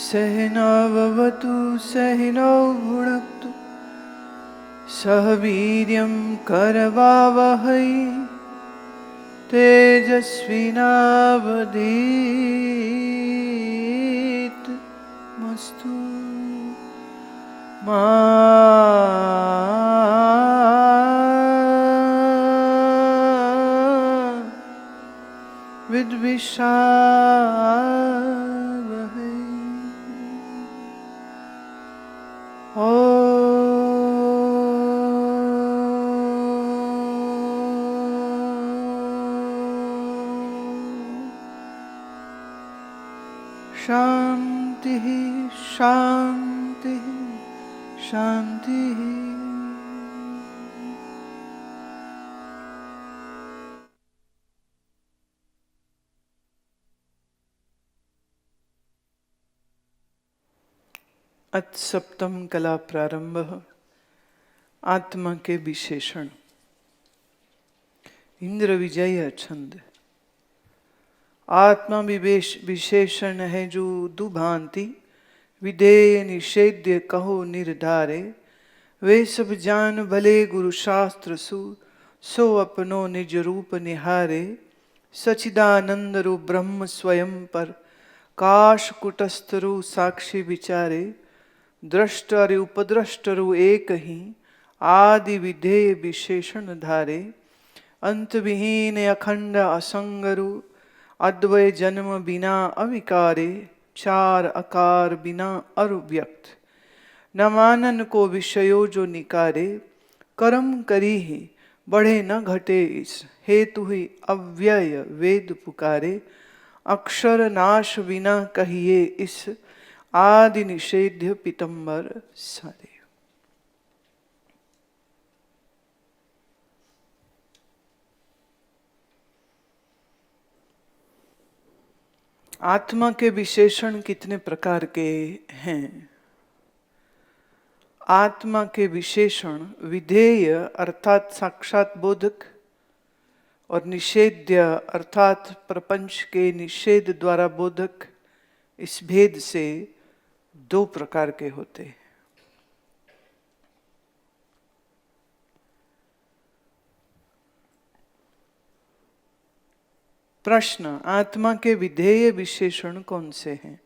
सहनाववतु सहनौ भुनक्तु सह वीर्यं करवावहै तेजस्विनावधीतमस्तु मा विद्विषावहै। शांति शांति शांति। अथ सप्तम कला प्रारंभ। आत्मा के विशेषण। इंद्र विजय छंद। आत्मा विशेषण है जो दुभांति विधेय निषेध्य कहो निर्धारे। वे सब जान भले गुरु शास्त्र सो अपनो निज रूप निहारे। सचिदानंद रु ब्रह्म स्वयं पर काश कुटस्थ रु साक्षी विचारे। दृष्ट और उपद्रष्ट रु एक ही आदि विधेय विशेषण धारे। अंत विहीन अखंड असंगरु अद्वय जन्म बिना अविकारे। चार अकार बिना अव्यक्त न मानन को विषयो जो निकारे। कर्म करी ही बढ़े न घटे इस हेतु ही अव्यय वेद पुकारे। अक्षर नाश बिना कहिए इस आदि निषेध्य पीतंबर सारे। आत्मा के विशेषण कितने प्रकार के हैं? आत्मा के विशेषण विधेय अर्थात साक्षात बोधक और निषेध्य अर्थात प्रपंच के निषेध द्वारा बोधक, इस भेद से दो प्रकार के होते हैं। प्रश्न, आत्मा के विधेय विशेषण कौन से हैं?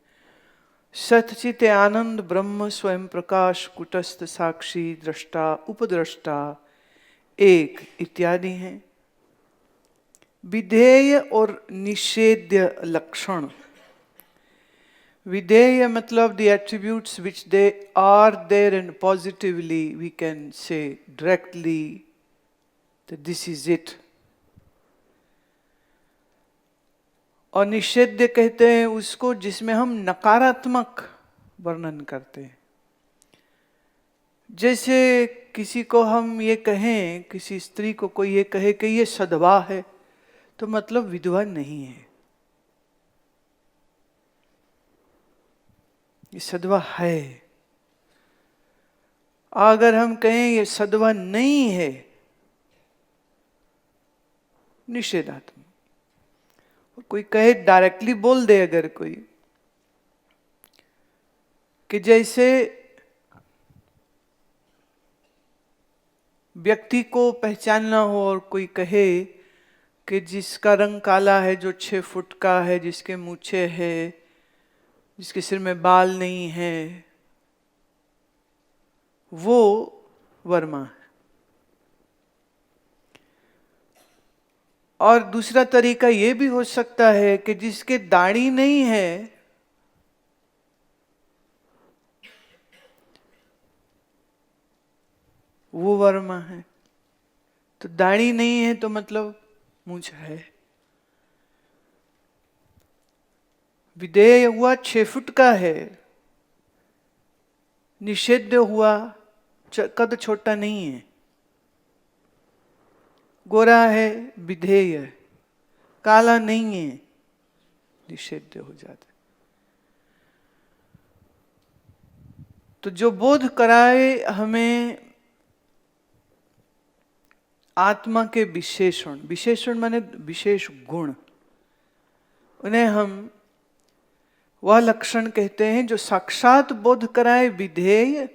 सतचित आनंद ब्रह्म स्वयं प्रकाश कुटस्थ साक्षी दृष्टा उपद्रष्टा एक इत्यादि हैं। विधेय और निषेध्य लक्षण। विधेय मतलब the attributes which they are there and positively we can say directly that this is it. और निषेध्य कहते हैं उसको जिसमें हम नकारात्मक वर्णन करते हैं। जैसे किसी को हम ये कहें, किसी स्त्री को कोई ये कहे कि ये सधवा है, तो मतलब विधवा नहीं है, ये सधवा है। अगर हम कहें ये सधवा नहीं है, निषेधात्मक। कोई कहे डायरेक्टली बोल दे अगर कोई कि जैसे व्यक्ति को पहचानना हो और कोई कहे कि जिसका रंग काला है, जो 6 फुट का है, जिसके मूछें है, जिसके सिर में बाल नहीं है, वो वर्मा है। और दूसरा तरीका ये भी हो सकता है कि जिसके दाढ़ी नहीं है, वो वर्मा है। तो दाढ़ी नहीं है तो मतलब मूंछ है। विधेय हुआ 6 फुट का है, निषेध हुआ कद छोटा नहीं है। गोरा है विधेय, काला नहीं है निषेध हो जाता है। तो जो बोध कराए हमें आत्मा के विशेषण, विशेषण माने विशेष गुण, उन्हें हम वह लक्षण कहते हैं जो साक्षात बोध कराए विधेय,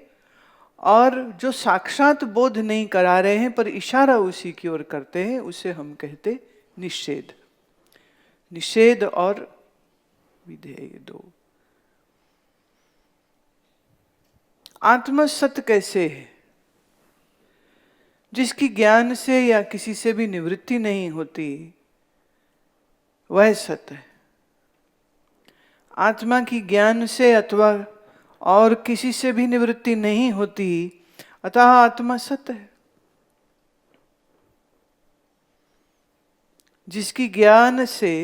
और जो साक्षात बोध नहीं करा रहे हैं पर इशारा उसी की ओर करते हैं, उसे हम कहते निषेध। निषेध और विधेय दो। आत्मा सत्य कैसे है? जिसकी ज्ञान से या किसी से भी निवृत्ति नहीं होती, वह सत्य है। आत्मा की ज्ञान से अथवा और किसी से भी निवृत्ति नहीं होती, अतः आत्मा सत्य है। जिसकी ज्ञान से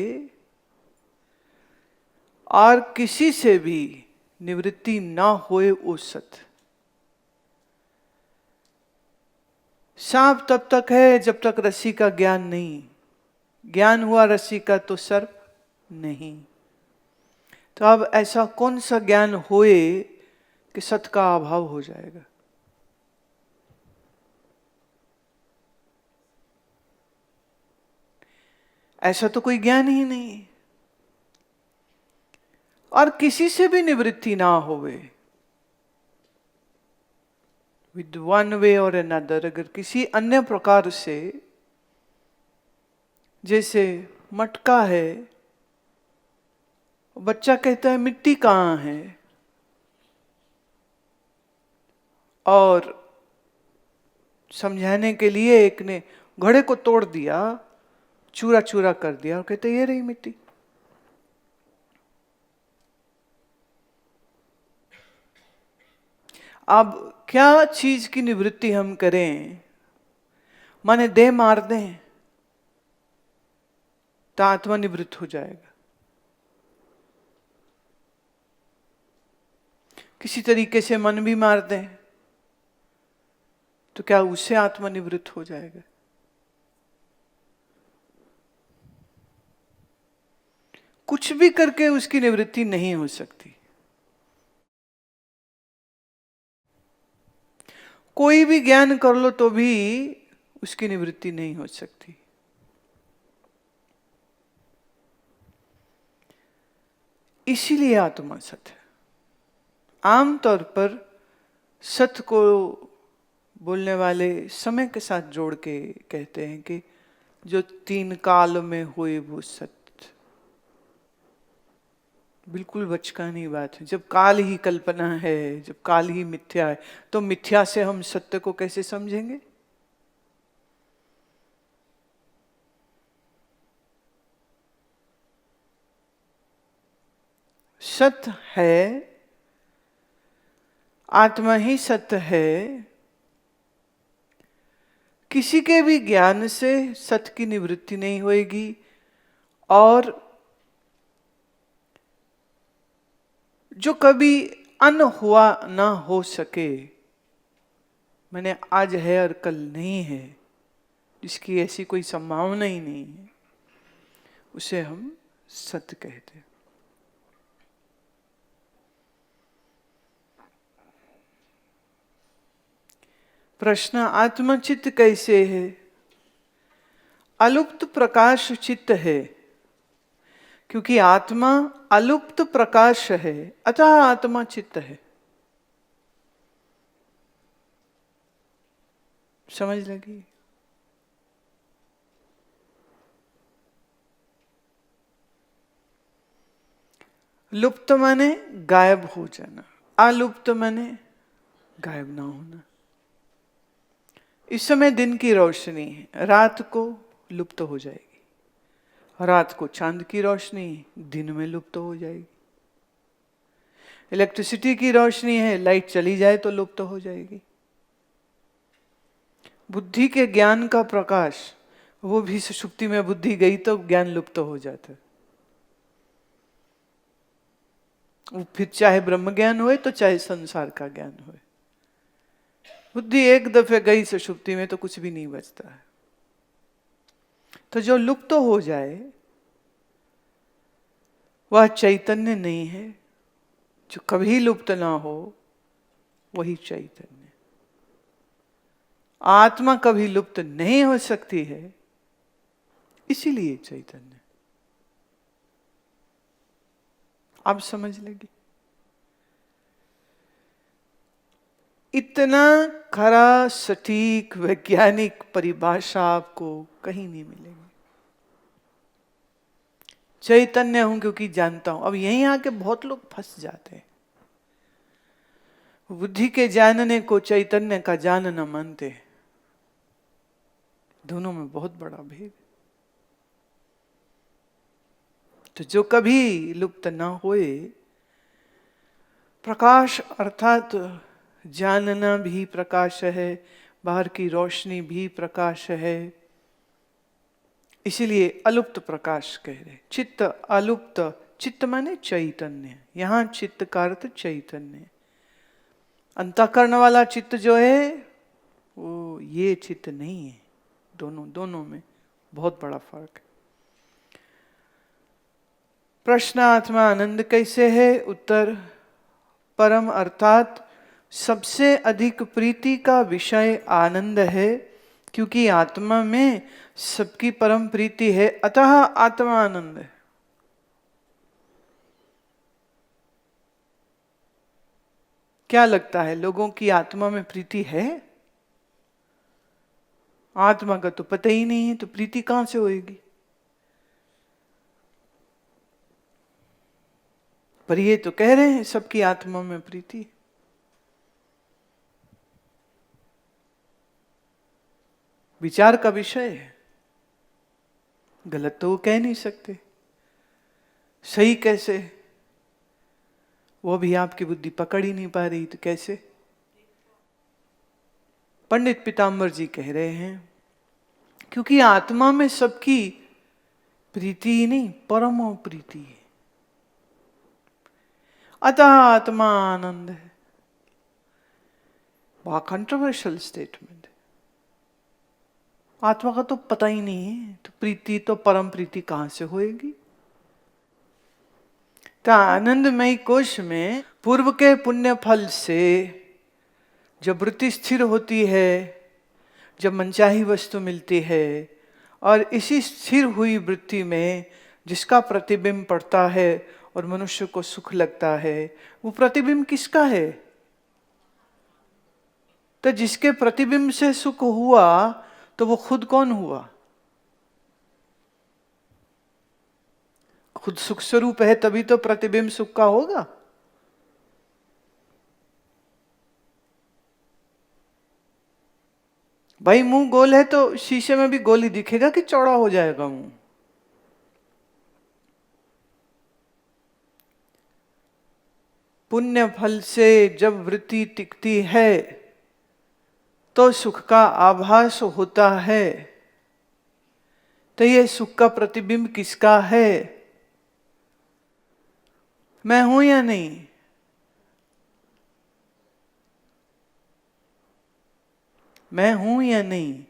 और किसी से भी निवृत्ति ना होए वो सत्य। सांप तब तक है जब तक रस्सी का ज्ञान नहीं। ज्ञान हुआ रस्सी का तो सर्प नहीं। तो अब ऐसा कौन सा ज्ञान होए कि सत्य का अभाव हो जाएगा? ऐसा तो कोई ज्ञान ही नहीं। और किसी से भी निवृत्ति ना होवे, विद वन वे और अनदर, अगर किसी अन्य प्रकार से, जैसे मटका है, बच्चा कहता है मिट्टी कहाँ है, और समझाने के लिए एक ने घड़े को तोड़ दिया, चूरा चूरा कर दिया, और कहते ये रही मिट्टी। अब क्या चीज की निवृत्ति हम करें? माने देह मार दें तो आत्मा निवृत्त हो जाएगा। किसी तरीके से मन भी मार दें तो क्या उससे आत्मा निवृत्त हो जाएगा? कुछ भी करके उसकी निवृत्ति नहीं हो सकती। कोई भी ज्ञान कर लो तो भी उसकी निवृत्ति नहीं हो सकती। इसीलिए आत्मा सत्य है। आमतौर पर सत्य को बोलने वाले समय के साथ जोड़ के कहते हैं कि जो तीन काल में हुए वो सत्य। बिल्कुल बचकानी बात है। जब काल ही कल्पना है, जब काल ही मिथ्या है, तो मिथ्या से हम सत्य को कैसे समझेंगे? सत्य है, आत्मा ही सत्य है। किसी के भी ज्ञान से सत्य की निवृत्ति नहीं होएगी, और जो कभी अन हुआ ना हो सके, मैंने आज है और कल नहीं है, जिसकी ऐसी कोई संभावना ही नहीं है, उसे हम सत्य कहते हैं। प्रश्न, आत्मचित्त कैसे है? अलुप्त प्रकाश चित्त है। क्योंकि आत्मा अलुप्त प्रकाश है, अतः आत्मा चित्त है। समझ लगी? लुप्त माने गायब हो जाना, अलुप्त माने गायब ना होना। इस समय दिन की रोशनी है, रात को लुप्त हो जाएगी। रात को चांद की रोशनी दिन में लुप्त हो जाएगी। इलेक्ट्रिसिटी की रोशनी है, लाइट चली जाए तो लुप्त हो जाएगी। बुद्धि के ज्ञान का प्रकाश, वो भी सुषुप्ति में बुद्धि गई तो ज्ञान लुप्त हो जाता है। वो फिर चाहे ब्रह्म ज्ञान होए तो चाहे संसार का ज्ञान होए, बुद्धि एक दफे गई सुषुप्ति में तो कुछ भी नहीं बचता है। तो जो लुप्त हो जाए वह चैतन्य नहीं है। जो कभी लुप्त ना हो वही चैतन्य। आत्मा कभी लुप्त नहीं हो सकती है, इसीलिए चैतन्य। आप समझ लेंगे। इतना खरा सटीक वैज्ञानिक परिभाषा आपको कहीं नहीं मिलेगी। चैतन्य हूं क्योंकि जानता हूं। अब यहीं आके बहुत लोग फंस जाते हैं, बुद्धि के जानने को चैतन्य का जानना मानते हैं। दोनों में बहुत बड़ा भेद। तो जो कभी लुप्त ना होए, प्रकाश अर्थात जानना भी प्रकाश है, बाहर की रोशनी भी प्रकाश है, इसीलिए अलुप्त प्रकाश कह रहे। चित्त अलुप्त, चित्त माने चैतन्य, यहां चित्त का अर्थ चैतन्य। अंतःकरण वाला चित्त जो है वो ये चित्त नहीं है। दोनों में बहुत बड़ा फर्क है। प्रश्न आत्मा आनंद कैसे है? उत्तर, परम अर्थात सबसे अधिक प्रीति का विषय आनंद है, क्योंकि आत्मा में सबकी परम प्रीति है, अतः आत्मा आनंद है। क्या लगता है, लोगों की आत्मा में प्रीति है? आत्मा का तो पता ही नहीं है, तो प्रीति कहां से होएगी? पर ये तो कह रहे हैं सबकी आत्मा में प्रीति। विचार का विषय है, गलत तो वो कह नहीं सकते, सही कैसे? वो भी आपकी बुद्धि पकड़ ही नहीं पा रही, तो कैसे? पंडित पीताम्बर जी कह रहे हैं क्योंकि आत्मा में सबकी प्रीति ही नहीं, परम प्रीति है, अतः आत्मा आनंद है। बड़ा कंट्रोवर्शियल स्टेटमेंट। आत्मा का तो पता ही नहीं है, तो प्रीति तो परम प्रीति कहां से होएगी? तो आनंदमयी कोश में पूर्व के पुण्य फल से जब वृत्ति स्थिर होती है, जब मनचाही वस्तु मिलती है, और इसी स्थिर हुई वृत्ति में जिसका प्रतिबिंब पड़ता है और मनुष्य को सुख लगता है, वो प्रतिबिंब किसका है? तो जिसके प्रतिबिंब से सुख हुआ, तो वो खुद कौन हुआ? खुद सुख स्वरूप है, तभी तो प्रतिबिंब सुख का होगा। भाई मुंह गोल है तो शीशे में भी गोल ही दिखेगा कि चौड़ा हो जाएगा मुंह? पुण्य फल से जब वृत्ति टिकती है तो सुख का आभास होता है। तो ये सुख का प्रतिबिंब किसका है? मैं हूं या नहीं? मैं हूं या नहीं?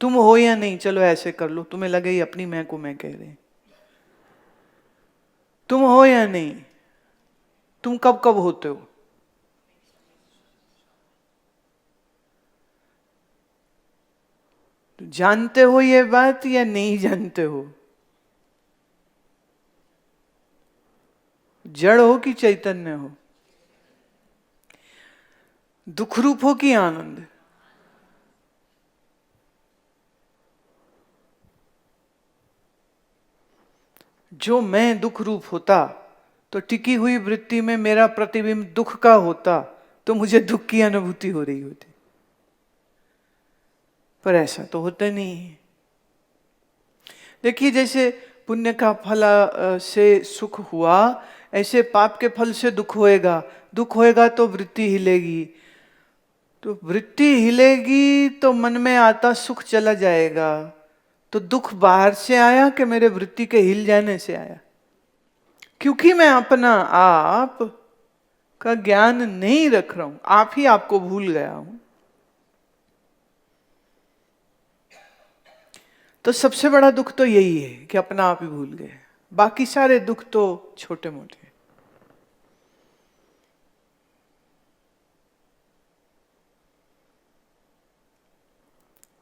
तुम हो या नहीं? चलो ऐसे कर लो, तुम्हें लगे ही अपनी मैं को मैं कह रहे। तुम हो या नहीं? तुम कब कब होते हो? जानते हो ये बात या नहीं जानते हो? जड़ हो कि चैतन्य हो? दुख रूप हो कि आनंद? जो मैं दुख रूप होता तो टिकी हुई वृत्ति में मेरा प्रतिबिंब दुख का होता, तो मुझे दुख की अनुभूति हो रही होती। पर ऐसा तो होता नहीं है। देखिए, जैसे पुण्य का फल से सुख हुआ, ऐसे पाप के फल से दुख होएगा। दुख होएगा तो वृत्ति हिलेगी, तो वृत्ति हिलेगी तो मन में आता सुख चला जाएगा। तो दुख बाहर से आया कि मेरे वृत्ति के हिल जाने से आया? क्योंकि मैं अपना आप का ज्ञान नहीं रख रहा हूं, आप ही आपको भूल गया हूं। तो सबसे बड़ा दुख तो यही है कि अपना आप ही भूल गए। बाकी सारे दुख तो छोटे मोटे।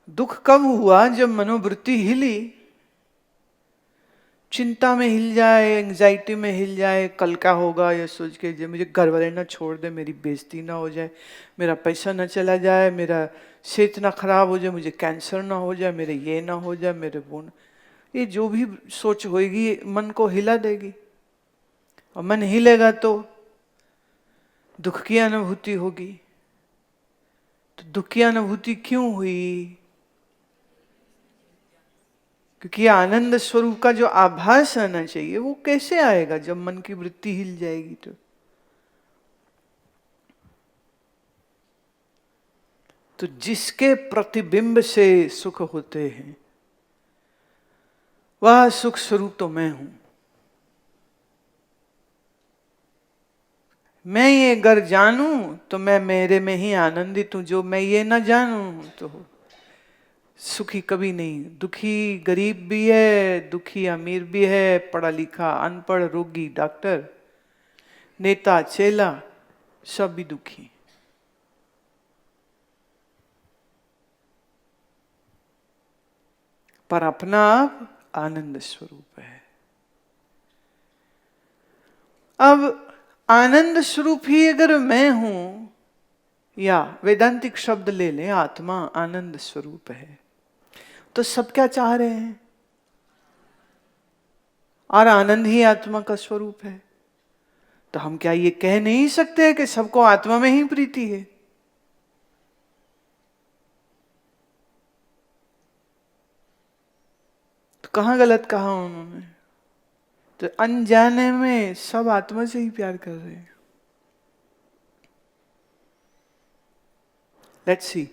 दुख कब हुआ? जब मनोवृत्ति हिली। चिंता में हिल जाए, एंजाइटी में हिल जाए, कल क्या होगा ये सोच के, जो मुझे घर वाले ना छोड़ दे, मेरी बेइज्जती ना हो जाए, मेरा पैसा ना चला जाए, मेरा सेहत ना खराब हो जाए, मुझे कैंसर ना हो जाए, मेरे ये ना हो जाए, मेरे वो ना, ये जो भी सोच होगी मन को हिला देगी। और मन हिलेगा तो दुख की अनुभूति होगी। तो दुख की अनुभूति क्यों हुई? क्योंकि आनंद स्वरूप का जो आभास आना चाहिए वो कैसे आएगा जब मन की वृत्ति हिल जाएगी। तो जिसके प्रतिबिंब से सुख होते हैं वह सुख स्वरूप तो मैं हूं। मैं ये अगर जानूं तो मैं मेरे में ही आनंदित हूं। जो मैं ये ना जानूं तो सुखी कभी नहीं। दुखी गरीब भी है, दुखी अमीर भी है, पढ़ा लिखा अनपढ़, रोगी डॉक्टर, नेता चेला, सब भी दुखी। पर अपना आप आनंद स्वरूप है। अब आनंद स्वरूप ही अगर मैं हूं, या वेदांतिक शब्द ले लें, आत्मा आनंद स्वरूप है, तो सब क्या चाह रहे हैं? और आनंद ही आत्मा का स्वरूप है। तो हम क्या ये कह नहीं सकते कि सबको आत्मा में ही प्रीति है? तो कहां गलत कहा उन्होंने? तो अनजाने में सब आत्मा से ही प्यार कर रहे हैं। लेट्स सी,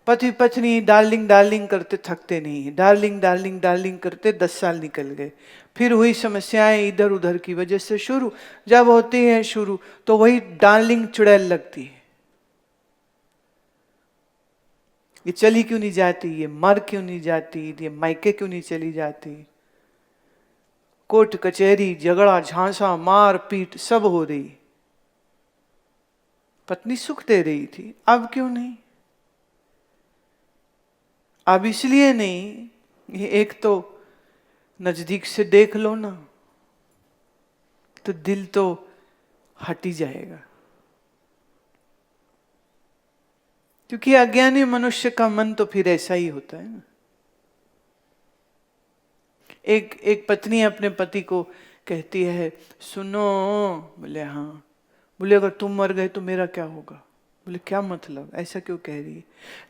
पति पत्नी डार्लिंग डार्लिंग करते थकते नहीं, डार्लिंग डार्लिंग डार्लिंग करते 10 साल निकल गए, फिर हुई समस्याएं इधर उधर की वजह से शुरू। जब होती है शुरू तो वही डार्लिंग चुड़ैल लगती है। ये चली क्यों नहीं जाती, ये मर क्यों नहीं जाती, ये मायके क्यों नहीं चली जाती, कोर्ट कचहरी झगड़ा झांसा मार पीट सब हो रही। पत्नी सुख दे रही थी, अब क्यों नहीं? अब इसलिए नहीं, ये एक तो नजदीक से देख लो ना तो दिल तो हट ही जाएगा। क्योंकि अज्ञानी मनुष्य का मन तो फिर ऐसा ही होता है ना। एक पत्नी अपने पति को कहती है, सुनो। बोले हाँ। बोले अगर तुम मर गए तो मेरा क्या होगा? बोले क्या मतलब, ऐसा क्यों कह रही है?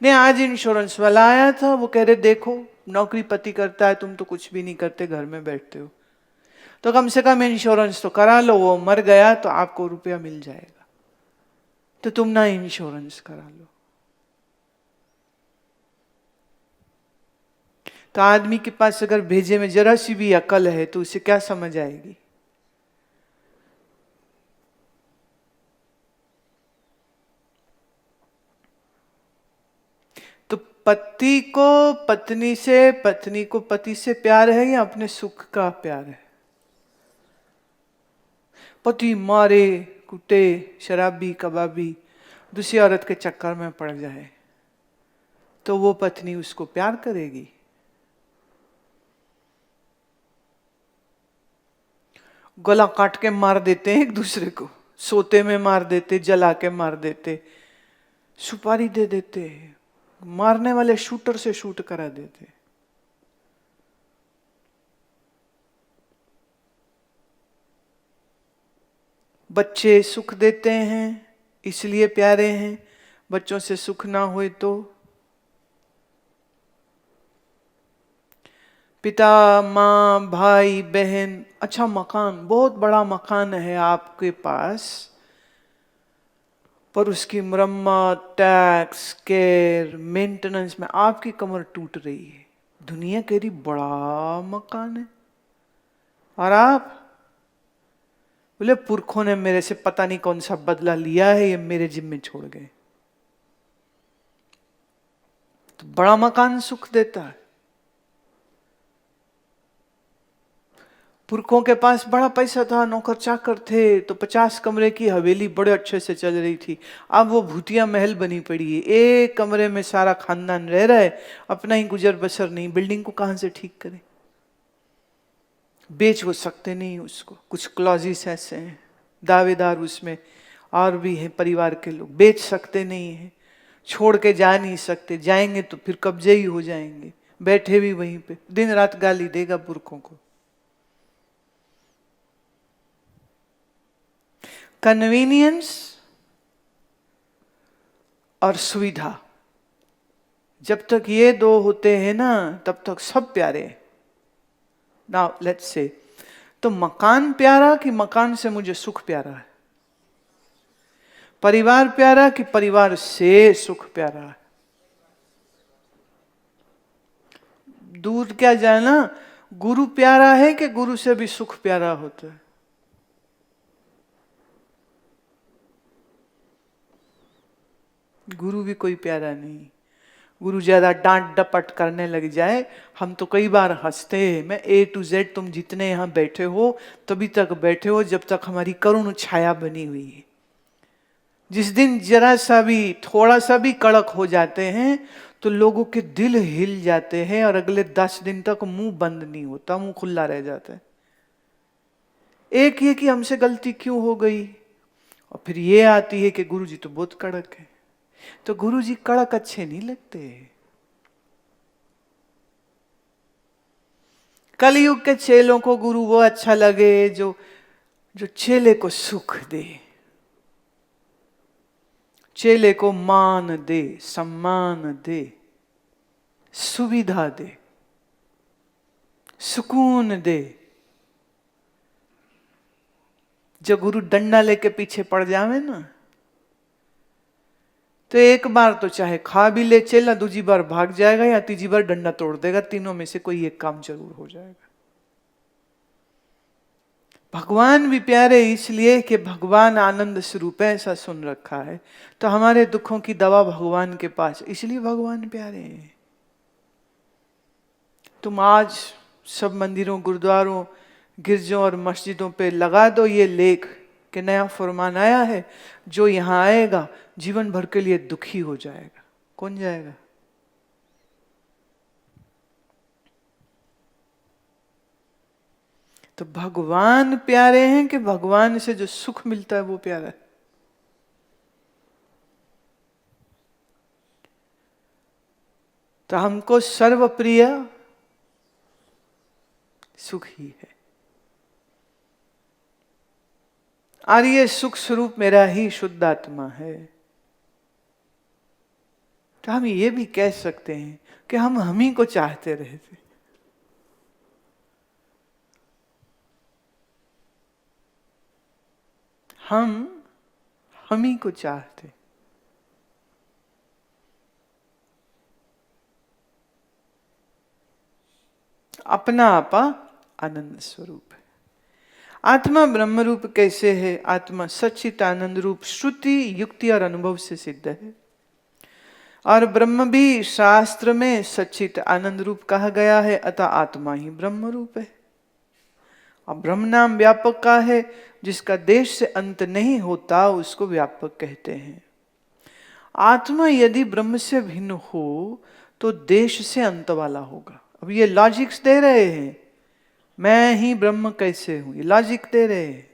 नहीं, आज इंश्योरेंस वाला आया था, वो कह रहे देखो नौकरी पति करता है, तुम तो कुछ भी नहीं करते, घर में बैठते हो, तो कम से कम इंश्योरेंस तो करा लो, वो मर गया तो आपको रुपया मिल जाएगा, तो तुम ना इंश्योरेंस करा लो। तो आदमी के पास अगर भेजे में जरा सी भी अकल है तो उसे क्या समझ आएगी? तो पति को पत्नी से, पत्नी को पति से प्यार है या अपने सुख का प्यार है? पति मारे कुटे शराबी कबाबी दूसरी औरत के चक्कर में पड़ जाए तो वो पत्नी उसको प्यार करेगी? गला काट के मार देते हैं एक दूसरे को, सोते में मार देते, जला के मार देते, सुपारी दे देते, मारने वाले शूटर से शूट करा देते। बच्चे सुख देते हैं इसलिए प्यारे हैं, बच्चों से सुख ना हुए तो? पिता माँ भाई बहन, अच्छा मकान, बहुत बड़ा मकान है आपके पास, पर उसकी मरम्मत, टैक्स, केयर, मेंटेनेंस में आपकी कमर टूट रही है। दुनिया कह रही बड़ा मकान है, और आप बोले पुरखों ने मेरे से पता नहीं कौन सा बदला लिया है, ये मेरे जिम्मे छोड़ गए। तो बड़ा मकान सुख देता है। पुरखों के पास बड़ा पैसा था, नौकर चाकर थे, तो 50 कमरे की हवेली बड़े अच्छे से चल रही थी। अब वो भूतिया महल बनी पड़ी है, एक कमरे में सारा खानदान रह रहा है, अपना ही गुजर बसर नहीं, बिल्डिंग को कहां से ठीक करे? बेच वो सकते नहीं उसको। कुछ क्लॉजिस ऐसे हैं, दावेदार उसमें और भी हैं परिवार के लोग, बेच सकते नहीं हैं, छोड़ के जा नहीं सकते, जाएंगे तो फिर कब्जे ही हो जाएंगे, बैठे भी वहीं पे, दिन रात गाली देगा पुरखों को। कन्वीनियंस और सुविधा, जब तक ये दो होते हैं ना तब तक सब प्यारे हैं। नाउ लेट्स से, तो मकान प्यारा कि मकान से मुझे सुख प्यारा है? परिवार प्यारा कि परिवार से सुख प्यारा है? दूर क्या जाना, गुरु प्यारा है कि गुरु से भी सुख प्यारा होता है? गुरु भी कोई प्यारा नहीं। गुरु ज्यादा डांट डपट करने लग जाए, हम तो कई बार हंसते हैं, मैं A to Z, तुम जितने यहां बैठे हो तभी तक बैठे हो जब तक हमारी करुण छाया बनी हुई है। जिस दिन जरा सा भी थोड़ा सा भी कड़क हो जाते हैं तो लोगों के दिल हिल जाते हैं और अगले 10 दिन तक मुंह बंद नहीं होता, मुंह खुला रह जाता है। एक ये कि हमसे गलती क्यों हो गई, और फिर ये आती है कि गुरुजी तो बहुत कड़क है। तो गुरुजी कड़क अच्छे नहीं लगते। कलयुग के चेलों को गुरु वो अच्छा लगे जो जो चेले को सुख दे, चेले को मान दे, सम्मान दे, सुविधा दे, सुकून दे। जो गुरु डंडा लेके पीछे पड़ जावे ना, तो एक बार तो चाहे खा भी ले चेला, दूसरी बार भाग जाएगा या तीसरी बार डंडा तोड़ देगा, तीनों में से कोई एक काम जरूर हो जाएगा। भगवान भी प्यारे इसलिए कि भगवान आनंद स्वरूप है, ऐसा सुन रखा है। तो हमारे दुखों की दवा भगवान के पास, इसलिए भगवान प्यारे हैं। तुम आज सब मंदिरों, गुरुद्वारों, गिरजों और मस्जिदों पे लगा दो ये लेख कि नया फरमान आया है, जो यहां आएगा जीवन भर के लिए दुखी हो जाएगा। कौन जाएगा? तो भगवान प्यारे हैं कि भगवान से जो सुख मिलता है वो प्यारा है? तो हमको सर्वप्रिय सुख ही है। और ये सुख स्वरूप मेरा ही शुद्ध आत्मा है। तो हम ये भी कह सकते हैं कि हम ही को चाहते रहे थे। हम ही को चाहते। अपना आपा आनंद स्वरूप है। आत्मा ब्रह्म रूप कैसे है? आत्मा सच्चित आनंद रूप श्रुति, युक्ति और अनुभव से सिद्ध है। और ब्रह्म भी शास्त्र में सच्चित आनंद रूप कहा गया है, अतः आत्मा ही ब्रह्म रूप है। और ब्रह्म नाम व्यापक का है, जिसका देश से अंत नहीं होता उसको व्यापक कहते हैं। आत्मा यदि ब्रह्म से भिन्न हो तो देश से अंत वाला होगा। अब ये लॉजिक्स दे रहे हैं, मैं ही ब्रह्म कैसे हूं, ये लॉजिक दे रहे हैं।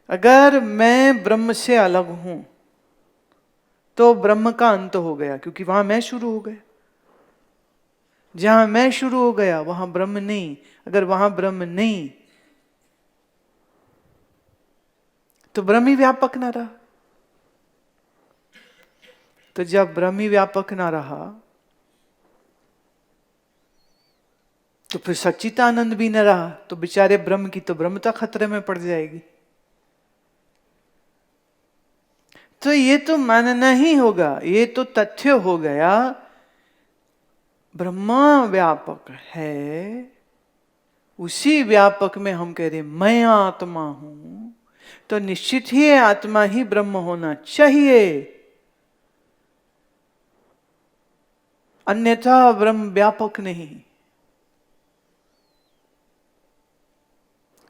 अगर मैं ब्रह्म से अलग हूं तो ब्रह्म का अंत हो गया, क्योंकि वहां मैं शुरू हो गया। जहां मैं शुरू हो गया वहां ब्रह्म नहीं। अगर वहां ब्रह्म नहीं तो ब्रह्म ही व्यापक ना रहा। तो जब ब्रह्म ही व्यापक ना रहा तो फिर सच्चिदानंद भी न रहा, तो बेचारे ब्रह्म की तो ब्रह्मता खतरे में पड़ जाएगी। तो ये तो मानना ही होगा, ये तो तथ्य हो गया। ब्रह्मा व्यापक है, उसी व्यापक में हम कह रहे मैं आत्मा हूं, तो निश्चित ही आत्मा ही ब्रह्म होना चाहिए, अन्यथा ब्रह्म व्यापक नहीं।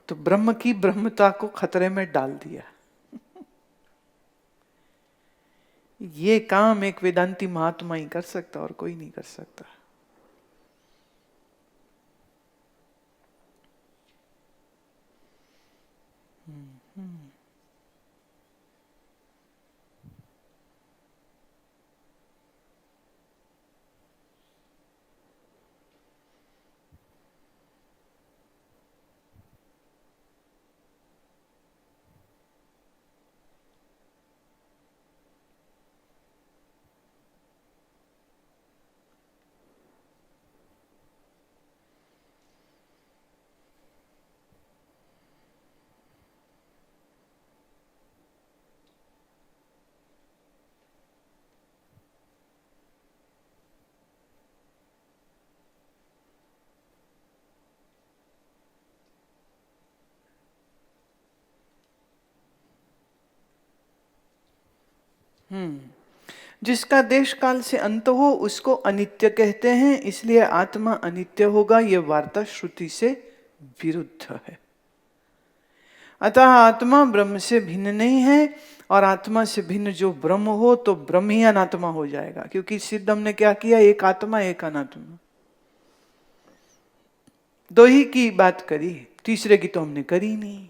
तो ब्रह्म की ब्रह्मता को खतरे में डाल दिया। ये काम एक वेदांती महात्मा ही कर सकता, और कोई नहीं कर सकता। जिसका देश काल से अंत हो उसको अनित्य कहते हैं, इसलिए आत्मा अनित्य होगा, यह वार्ता श्रुति से विरुद्ध है। अतः आत्मा ब्रह्म से भिन्न नहीं है, और आत्मा से भिन्न जो ब्रह्म हो तो ब्रह्म ही अनात्मा हो जाएगा, क्योंकि सिद्ध हमने क्या किया, एक आत्मा एक अनात्मा, दो ही की बात करी, तीसरे की तो हमने करी नहीं।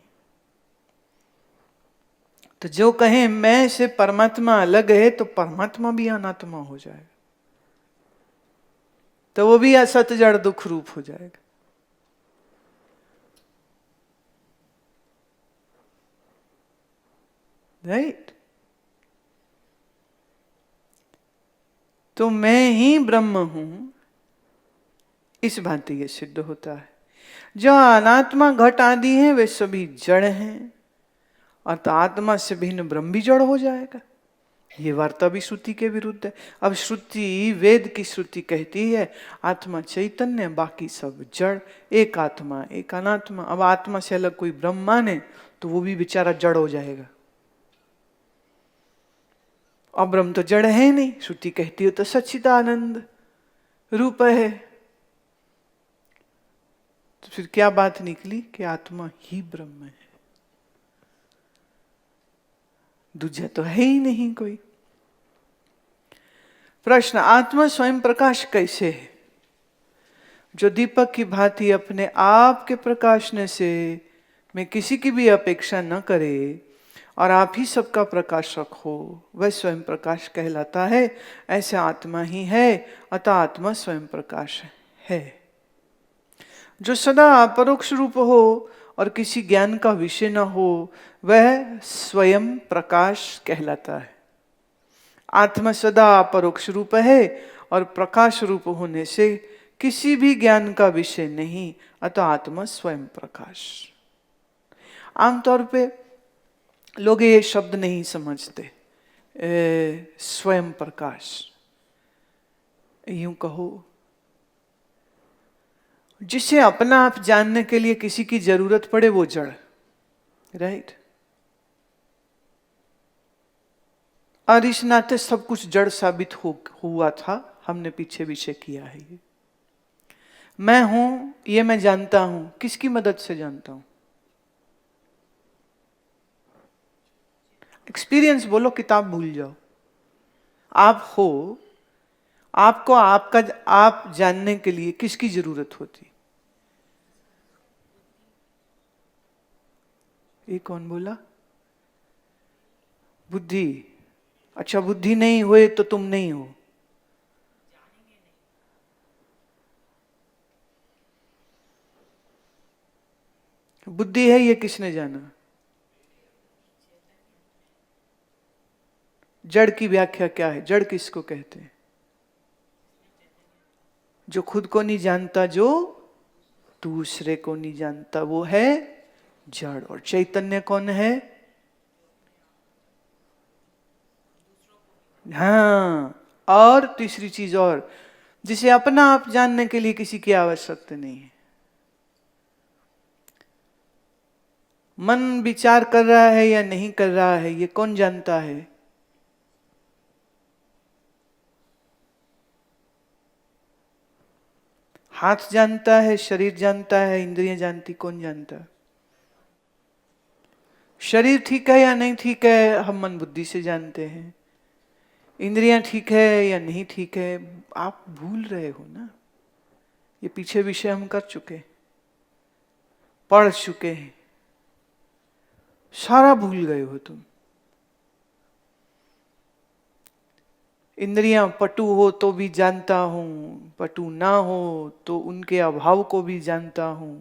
तो जो कहे मैं से परमात्मा अलग है तो परमात्मा भी अनात्मा हो जाएगा, तो वो भी असत जड़ दुख रूप हो जाएगा। राइट? तो मैं ही ब्रह्म हूं, इस भांति ये सिद्ध होता है। जो अनात्मा घट आदि हैं वे सभी जड़ हैं, और तो आत्मा से भिन्न ब्रह्म भी जड़ हो जाएगा। ये वार्ता भी श्रुति के विरुद्ध है। अब श्रुति, वेद की श्रुति कहती है आत्मा चैतन्य, बाकी सब जड़, एक आत्मा एक अनात्मा। अब आत्मा से अलग कोई ब्रह्म माने तो वो भी बेचारा जड़ हो जाएगा। अब ब्रह्म तो जड़ है नहीं, श्रुति कहती है तो सच्चिदानंद रूप है। तो फिर क्या बात निकली कि आत्मा ही ब्रह्म है, दूजा तो है ही नहीं कोई। प्रश्न, आत्मा स्वयं प्रकाश कैसे है? जो दीपक की भांति अपने आप के प्रकाशने से में किसी की भी अपेक्षा न करे और आप ही सबका प्रकाशक हो, वह स्वयं प्रकाश कहलाता है। ऐसे आत्मा ही है, अतः आत्मा स्वयं प्रकाश है। जो सदा अपरोक्ष रूप हो और किसी ज्ञान का विषय न हो, वह स्वयं प्रकाश कहलाता है। आत्मा सदा अपरोक्ष रूप है और प्रकाश रूप होने से किसी भी ज्ञान का विषय नहीं, अतः आत्मा स्वयं प्रकाश। आमतौर पे लोग ये शब्द नहीं समझते, स्वयं प्रकाश। यूं कहो, जिसे अपना आप जानने के लिए किसी की जरूरत पड़े वो जड़। राइट? और इस नाते सब कुछ जड़ साबित हुआ था। हमने पीछे विषय किया है ये। मैं हूं ये मैं जानता हूं, किसकी मदद से जानता हूं? एक्सपीरियंस बोलो, किताब भूल जाओ। आप हो, आपको आपका आप जानने के लिए किसकी जरूरत होती? ये कौन बोला? बुद्धि। अच्छा, बुद्धि नहीं हुए तो तुम नहीं हो। बुद्धि है ये किसने जाना? जड़ की व्याख्या क्या है? जड़ किसको कहते हैं? जो खुद को नहीं जानता, जो दूसरे को नहीं जानता, वो है जड़। और चैतन्य कौन है? हाँ, और तीसरी चीज और, जिसे अपना आप जानने के लिए किसी की आवश्यकता नहीं है। मन विचार कर रहा है या नहीं कर रहा है, ये कौन जानता है? हाथ जानता है, शरीर जानता है, इंद्रियां जानती, कौन जानता है? शरीर ठीक है या नहीं ठीक है हम मन बुद्धि से जानते हैं। इंद्रियां ठीक है या नहीं ठीक है आप भूल रहे हो ना। ये पीछे विषय हम कर चुके, पढ़ चुके हैं, सारा भूल गए हो तुम। इंद्रियां पटु हो तो भी जानता हूं, पटु ना हो तो उनके अभाव को भी जानता हूं।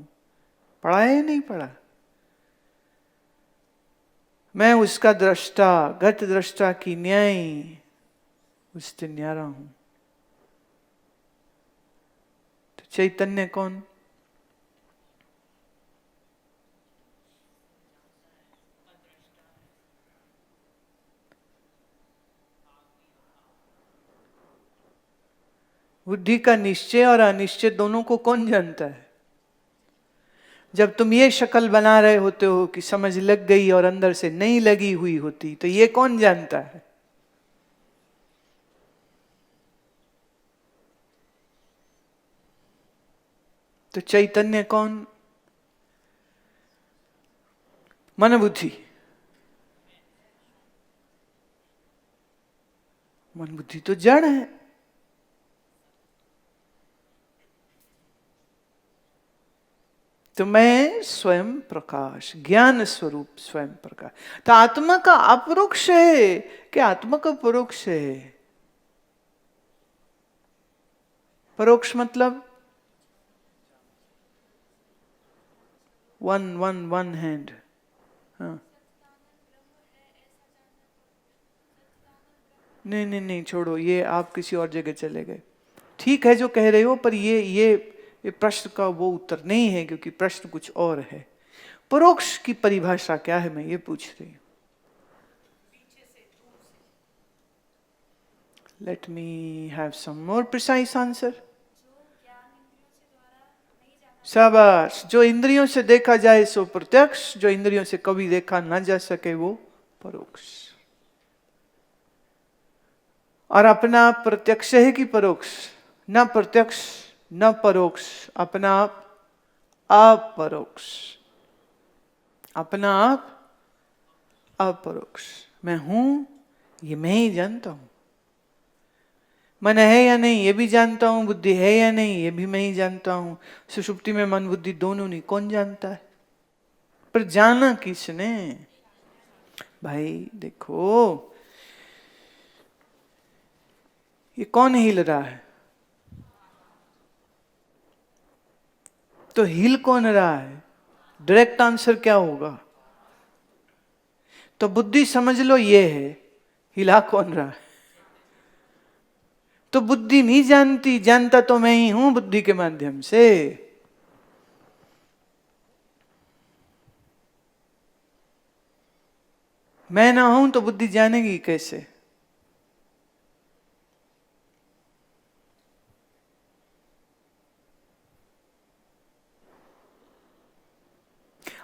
पढ़ा है नहीं पढ़ा? मैं उसका दृष्टा, गत दृष्टा की न्याय उससे न्यारा हूं। तो चैतन्य कौन? बुद्धि का निश्चय और अनिश्चय दोनों को कौन जानता है? जब तुम ये शक्ल बना रहे होते हो कि समझ लग गई और अंदर से नहीं लगी हुई होती, तो ये कौन जानता है? तो चैतन्य कौन? मन बुद्धि। मन बुद्धि तो जड़ है। तो मैं स्वयं प्रकाश, ज्ञान स्वरूप स्वयं प्रकाश। तो आत्मा का अपरोक्ष है कि आत्मा का परोक्ष है? परोक्ष मतलब वन हैंड। हाँ, नहीं नहीं नहीं, छोड़ो ये, आप किसी और जगह चले गए। ठीक है जो कह रहे हो, पर ये प्रश्न का वो उत्तर नहीं है, क्योंकि प्रश्न कुछ और है। परोक्ष की परिभाषा क्या है, मैं ये पूछ रही हूं। Let me have some more precise answer. शाबाश। जो इंद्रियों से देखा जाए सो प्रत्यक्ष, जो इंद्रियों से कभी देखा ना जा सके वो परोक्ष। और अपना आप प्रत्यक्ष है कि परोक्ष? न प्रत्यक्ष न परोक्ष, अपना आप अपरोक्ष। अपना आप अपरोक्ष। मैं हूं ये मैं ही जानता हूं। मन है या नहीं ये भी जानता हूं, बुद्धि है या नहीं ये भी मैं ही जानता हूं। सुषुप्ति में मन बुद्धि दोनों नहीं, कौन जानता है? पर जाना किसने? भाई देखो, ये कौन हिल रहा है? तो हिल कौन रहा है? डायरेक्ट आंसर क्या होगा? तो बुद्धि समझ लो ये है, हिला कौन रहा है? तो बुद्धि नहीं जानती, जानता तो मैं ही हूं बुद्धि के माध्यम से। मैं ना हूं तो बुद्धि जानेगी कैसे?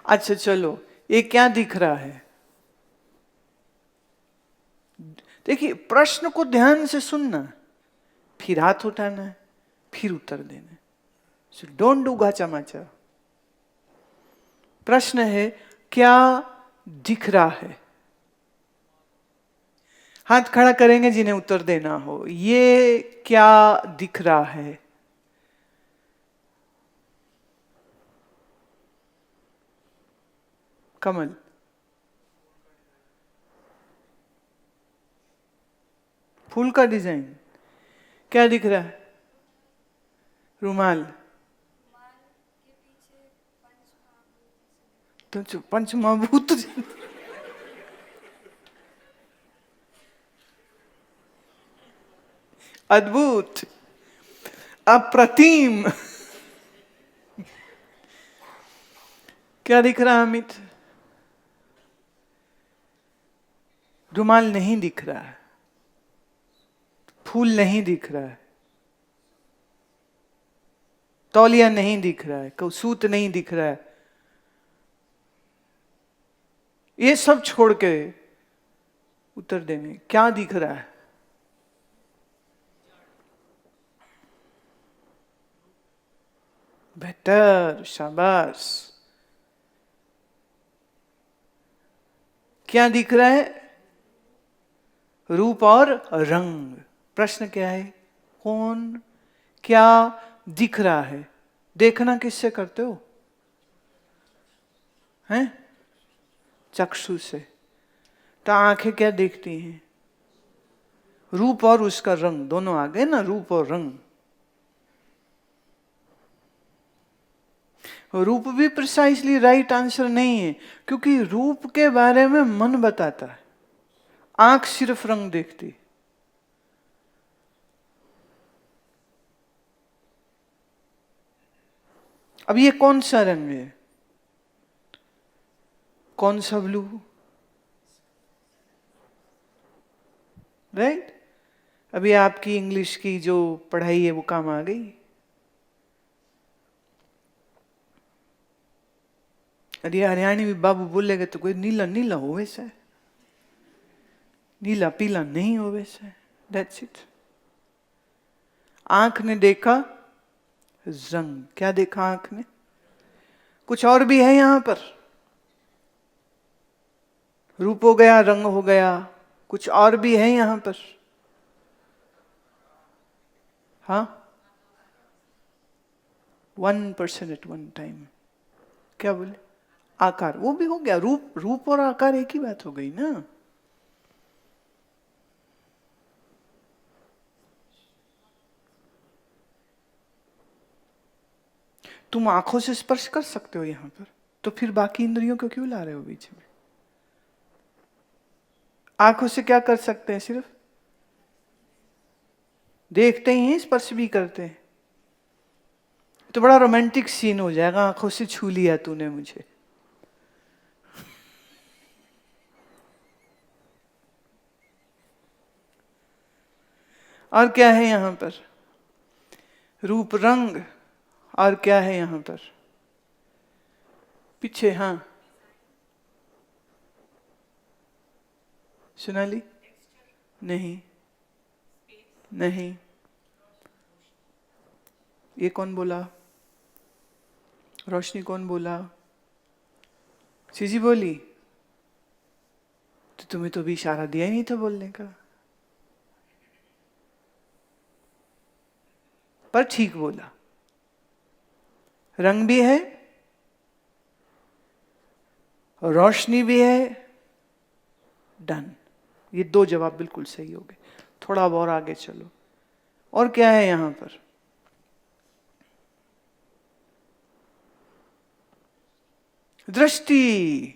अच्छा चलो, ये क्या दिख रहा है? देखिए, प्रश्न को ध्यान से सुनना, फिर हाथ उठाना है, फिर उत्तर देना है। सो डोंट डू गाचा माचा। प्रश्न है क्या दिख रहा है? हाथ खड़ा करेंगे जिन्हें उत्तर देना हो। ये क्या दिख रहा है? कमल, फूल का डिजाइन क्या दिख रहा है? रुमाल। तो पंचमहाभूत अद्भुत, अप्रतिम। क्या दिख रहा है अमित? रुमाल नहीं दिख रहा है, फूल नहीं दिख रहा है, तौलिया नहीं दिख रहा है, सूत नहीं दिख रहा है। ये सब छोड़ के उत्तर देने क्या दिख रहा है? बेहतर, शाबाश। क्या दिख रहा है? रूप और रंग। प्रश्न क्या है? कौन क्या दिख रहा है? देखना किससे करते हो? हैं? चक्षु से। तो आंखें क्या देखती हैं? रूप और उसका रंग, दोनों आ गए ना, रूप और रंग। रूप भी प्रिसाइसली राइट आंसर नहीं है, क्योंकि रूप के बारे में मन बताता है, आंख सिर्फ रंग देखती। अब ये कौन सा रंग है? कौन सा ब्लू? राइट? अभी आपकी इंग्लिश की जो पढ़ाई है वो काम आ गई। अरे हरियाणी भी बाबू बोलेगा तो कोई नीला नीला हो वैसा है, नीला पीला नहीं हो वैसा है। That's it. आंख ने देखा रंग। क्या देखा आंख ने? कुछ और भी है यहां पर। रूप हो गया, रंग हो गया, कुछ और भी है यहां पर। हाँ, 1% एट वन टाइम। क्या बोले? आकार, वो भी हो गया। रूप, रूप और आकार एक ही बात हो गई ना। तुम आंखों से स्पर्श कर सकते हो यहां पर, तो फिर बाकी इंद्रियों को क्यों ला रहे हो बीच में? आंखों से क्या कर सकते हैं? सिर्फ देखते ही हैं, स्पर्श भी करते हैं। तो बड़ा रोमांटिक सीन हो जाएगा, आंखों से छू लिया तूने मुझे। और क्या है यहां पर? रूप, रंग। और क्या है यहां पर? पीछे, हाँ, सोनाली? नहीं, नहीं। ये कौन बोला? रोशनी कौन बोला? चीजी बोली? तो तुम्हें तो भी इशारा दिया ही नहीं था बोलने का। पर ठीक बोला। रंग भी है, रोशनी भी है, डन। ये दो जवाब बिल्कुल सही हो गए। थोड़ा और आगे चलो। और क्या है यहां पर? दृष्टि।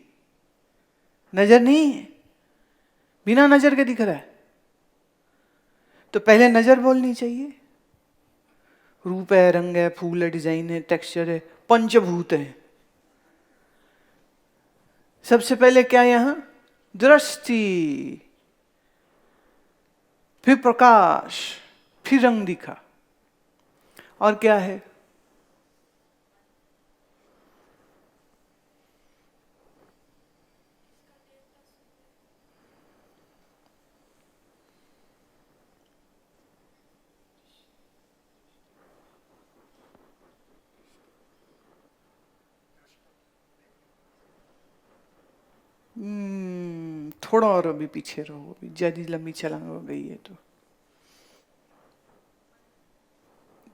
नजर नहीं है, बिना नजर के दिख रहा है, तो पहले नजर बोलनी चाहिए। रूप है, रंग है, फूल है, डिजाइन है, टेक्सचर है, पंचभूत है। सबसे पहले क्या यहां? दृष्टि, फिर प्रकाश, फिर रंग दिखा। और क्या है? थोड़ा और अभी पीछे रहो, अभी ज्यादा लंबी छलांग हो गई है तो।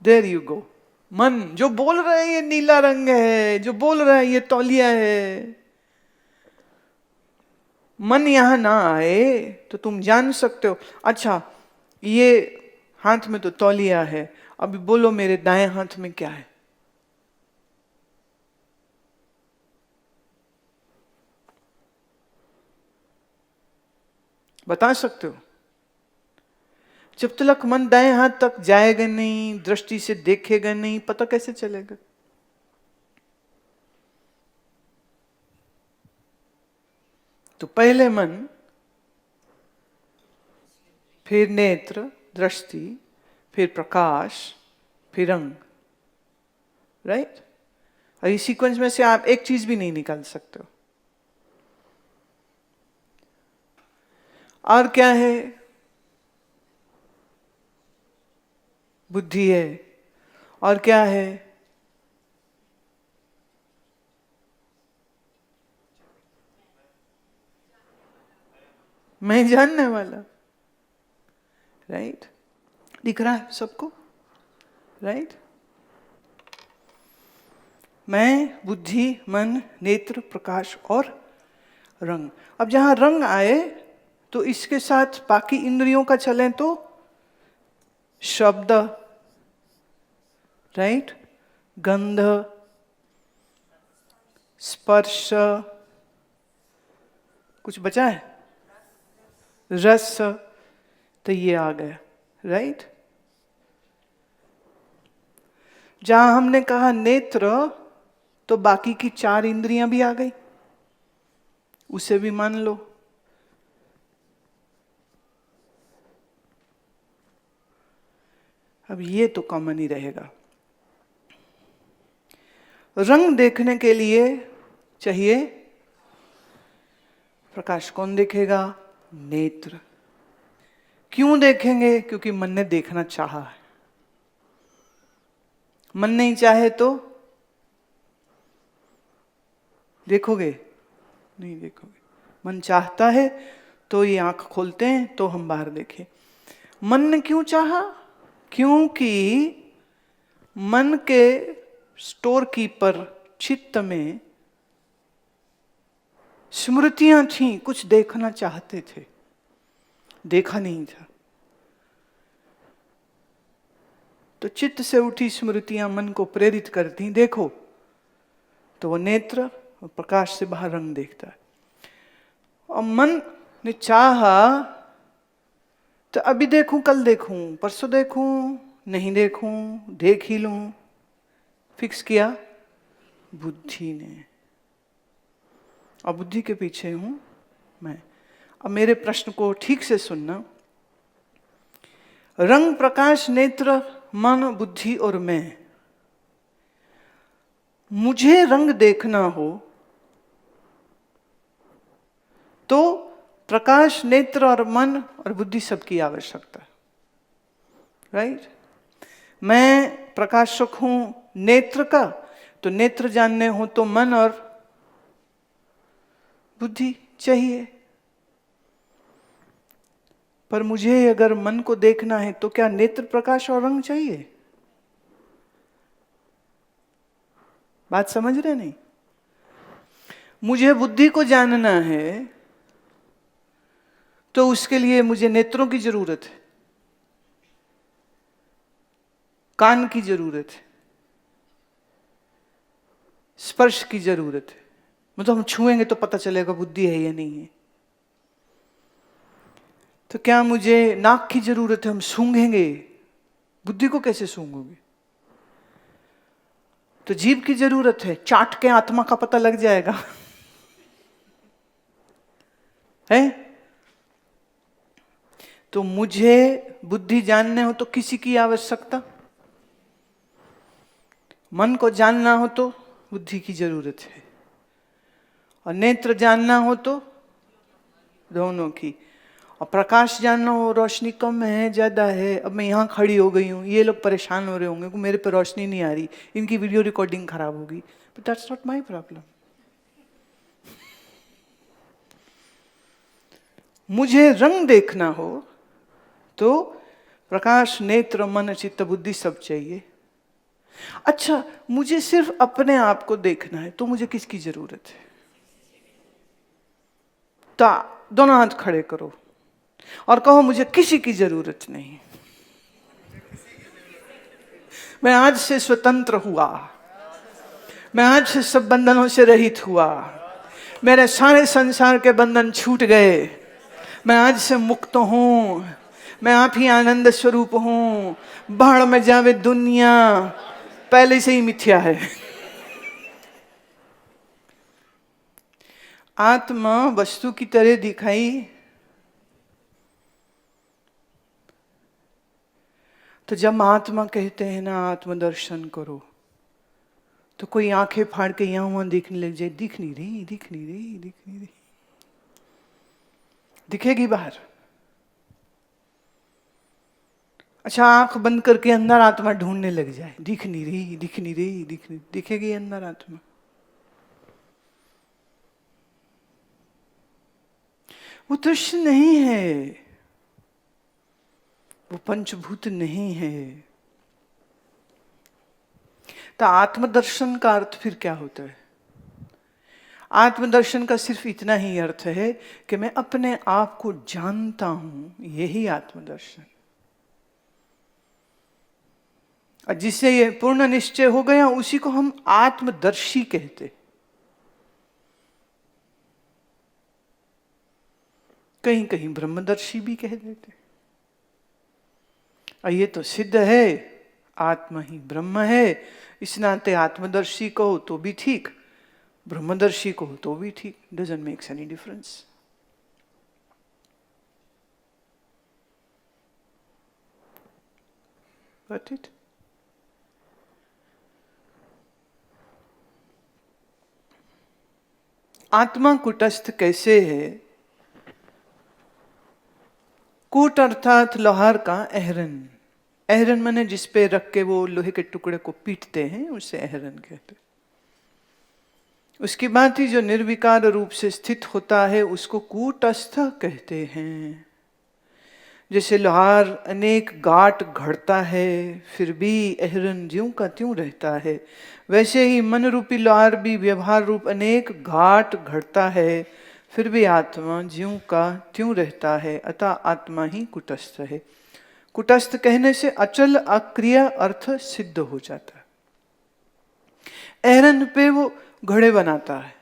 There you go. मन जो बोल रहे हैं ये नीला रंग है, जो बोल रहा है ये तौलिया है। मन यहां ना आए तो तुम जान सकते हो। अच्छा, ये हाथ में तो तौलिया है, अभी बोलो मेरे दाएं हाथ में क्या है? बता सकते हो? जब तक मन दाएं हाथ तक जाएगा नहीं, दृष्टि से देखेगा नहीं, पता कैसे चलेगा? तो पहले मन, फिर नेत्र, दृष्टि, फिर प्रकाश, फिर रंग। राइट? और इस सीक्वेंस में से आप एक चीज भी नहीं निकाल सकते हो। और क्या है? बुद्धि है। और क्या है? मैं जानने वाला। राइट? दिख रहा है सबको? राइट? मैं, बुद्धि, मन, नेत्र, प्रकाश और रंग। अब जहां रंग आए तो इसके साथ बाकी इंद्रियों का चलें तो शब्द, राइट, गंध, स्पर्श, कुछ बचा है? रस, तो ये आ गया। राइट? जहां हमने कहा नेत्र, तो बाकी की चार इंद्रियां भी आ गई, उसे भी मान लो। अब ये तो कॉमन ही रहेगा। रंग देखने के लिए चाहिए प्रकाश। कौन देखेगा? नेत्र। क्यों देखेंगे? क्योंकि मन ने देखना चाहा है। मन नहीं चाहे तो देखोगे? नहीं देखोगे। मन चाहता है तो ये आंख खोलते हैं तो हम बाहर देखें। मन ने क्यों चाहा? क्योंकि मन के स्टोर कीपर चित्त में स्मृतियां थीं, कुछ देखना चाहते थे, देखा नहीं था। तो चित्त से उठी स्मृतियां मन को प्रेरित करती, देखो। तो वो नेत्र और प्रकाश से बाहर रंग देखता है। और मन ने चाहा तो अभी देखूं, कल देखूं, परसों देखूं, नहीं देखूं, देख ही लूं। फिक्स किया बुद्धि ने, और बुद्धि के पीछे हूं मैं। अब मेरे प्रश्न को ठीक से सुनना। रंग, प्रकाश, नेत्र, मन, बुद्धि और मैं। मुझे रंग देखना हो तो प्रकाश, नेत्र और मन और बुद्धि सबकी आवश्यकता है, राइट? मैं प्रकाशक हूं नेत्र का, तो नेत्र जानने हो तो मन और बुद्धि चाहिए। पर मुझे अगर मन को देखना है तो क्या नेत्र, प्रकाश और रंग चाहिए? बात समझ रहे नहीं? मुझे बुद्धि को जानना है तो उसके लिए मुझे नेत्रों की जरूरत है, कान की जरूरत है, स्पर्श की जरूरत है। मतलब हम छुएंगे तो पता चलेगा बुद्धि है या नहीं है। तो क्या मुझे नाक की जरूरत है? हम सूंघेंगे, बुद्धि को कैसे सूंघोगे? तो जीभ की जरूरत है, चाट के आत्मा का पता लग जाएगा है? तो मुझे बुद्धि जानने हो तो किसी की आवश्यकता, मन को जानना हो तो बुद्धि की जरूरत है, और नेत्र जानना हो तो दोनों की। और प्रकाश जानना हो, रोशनी कम है ज्यादा है। अब मैं यहाँ खड़ी हो गई हूँ, ये लोग परेशान हो रहे होंगे कि मेरे पे रोशनी नहीं आ रही, इनकी वीडियो रिकॉर्डिंग खराब होगी। But that's not my problem. मुझे रंग देखना हो तो प्रकाश, नेत्र, मन, चित्त, बुद्धि सब चाहिए। अच्छा, मुझे सिर्फ अपने आप को देखना है तो मुझे किसकी जरूरत है? तो दोनों हाथ खड़े करो और कहो मुझे किसी की जरूरत नहीं। मैं आज से स्वतंत्र हुआ, मैं आज से सब बंधनों से रहित हुआ, मेरे सारे संसार के बंधन छूट गए, मैं आज से मुक्त हूं, मैं आप ही आनंद स्वरूप हूं। भाड़ में जावे दुनिया, पहले से ही मिथ्या है। आत्मा वस्तु की तरह दिखाई, तो जब आत्मा कहते हैं ना आत्मदर्शन करो, तो कोई आंखें फाड़ के यहां वहां देखने लग जाए, दिख नहीं रही, दिख नहीं रही, दिख नहीं रही। दिखेगी बाहर। अच्छा, आंख बंद करके अंदर आत्मा ढूंढने लग जाए, दिख नहीं रही, दिख नहीं रही, दिख नहीं, दिखेगी अंदर आत्मा। वो दृश्य नहीं है, वो पंचभूत नहीं है। तो आत्मदर्शन का अर्थ फिर क्या होता है? आत्मदर्शन का सिर्फ इतना ही अर्थ है कि मैं अपने आप को जानता हूं, यही आत्मदर्शन। और जिससे ये पूर्ण निश्चय हो गया उसी को हम आत्मदर्शी कहते। कहीं कहीं ब्रह्मदर्शी भी कह देते। और ये तो सिद्ध है आत्मा ही ब्रह्म है, इस नाते आत्मदर्शी कहो तो भी ठीक, ब्रह्मदर्शी कहो तो भी ठीक, doesn't makes any difference. Got it? आत्मा कुटस्थ कैसे है? कूट अर्थात लोहार का अहरन। अहरन माने जिस पे रख के वो लोहे के टुकड़े को पीटते हैं, उसे अहरन कहते हैं। उसकी भांति जो निर्विकार रूप से स्थित होता है उसको कूटस्थ कहते हैं। जैसे लोहार अनेक गांठ घड़ता है फिर भी अहरन ज्यों का त्यों रहता है, वैसे ही मन रूपी लोहार भी व्यवहार रूप अनेक घाट घड़ता है फिर भी आत्मा ज्यों का त्यों रहता है, अतः आत्मा ही कुटस्थ है। कुटस्थ कहने से अचल अक्रिय अर्थ सिद्ध हो जाता है। अहरन पे वो घड़े बनाता है,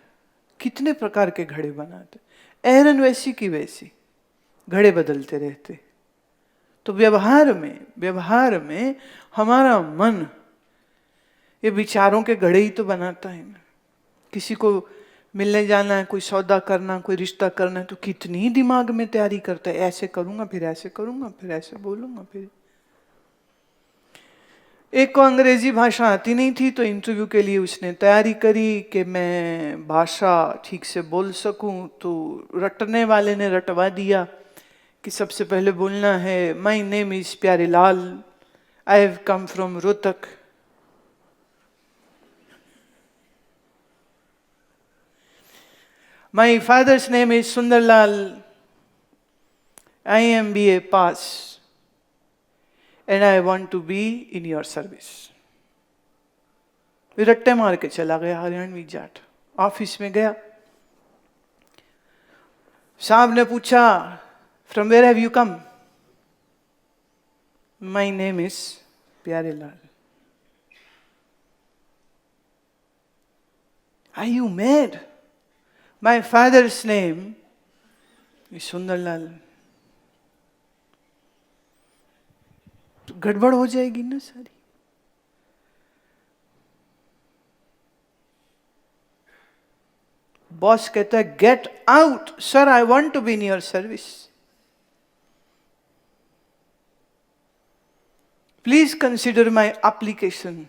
कितने प्रकार के घड़े बनाते, अहरन वैसी की वैसी घड़े बदलते रहते। तो व्यवहार में हमारा मन ये विचारों के घड़े ही तो बनाता है ना। किसी को मिलने जाना है, कोई सौदा करना, कोई रिश्ता करना है, तो कितनी दिमाग में तैयारी करता है, ऐसे करूंगा फिर ऐसे करूंगा फिर ऐसे बोलूंगा। फिर एक को अंग्रेजी भाषा आती नहीं थी तो इंटरव्यू के लिए उसने तैयारी करी कि मैं भाषा ठीक से बोल सकूं, तो रटने वाले ने रटवा दिया कि सबसे पहले बोलना है my name is Pyarelal, I have come from Rohtak. My father's name is Sundarlal, I am BA pass and I want to be in your service. रट्टे मार के चला गया हरियाणवी जाट। ऑफिस में गया, साहब ने पूछा from where have you come? My name is Pyarelal. Are you mad? My father's name is Sundarlal. तो गड़बड़ हो जाएगी ना सारी। बॉस कहता है get out sir, I want to be in your service, please consider my application.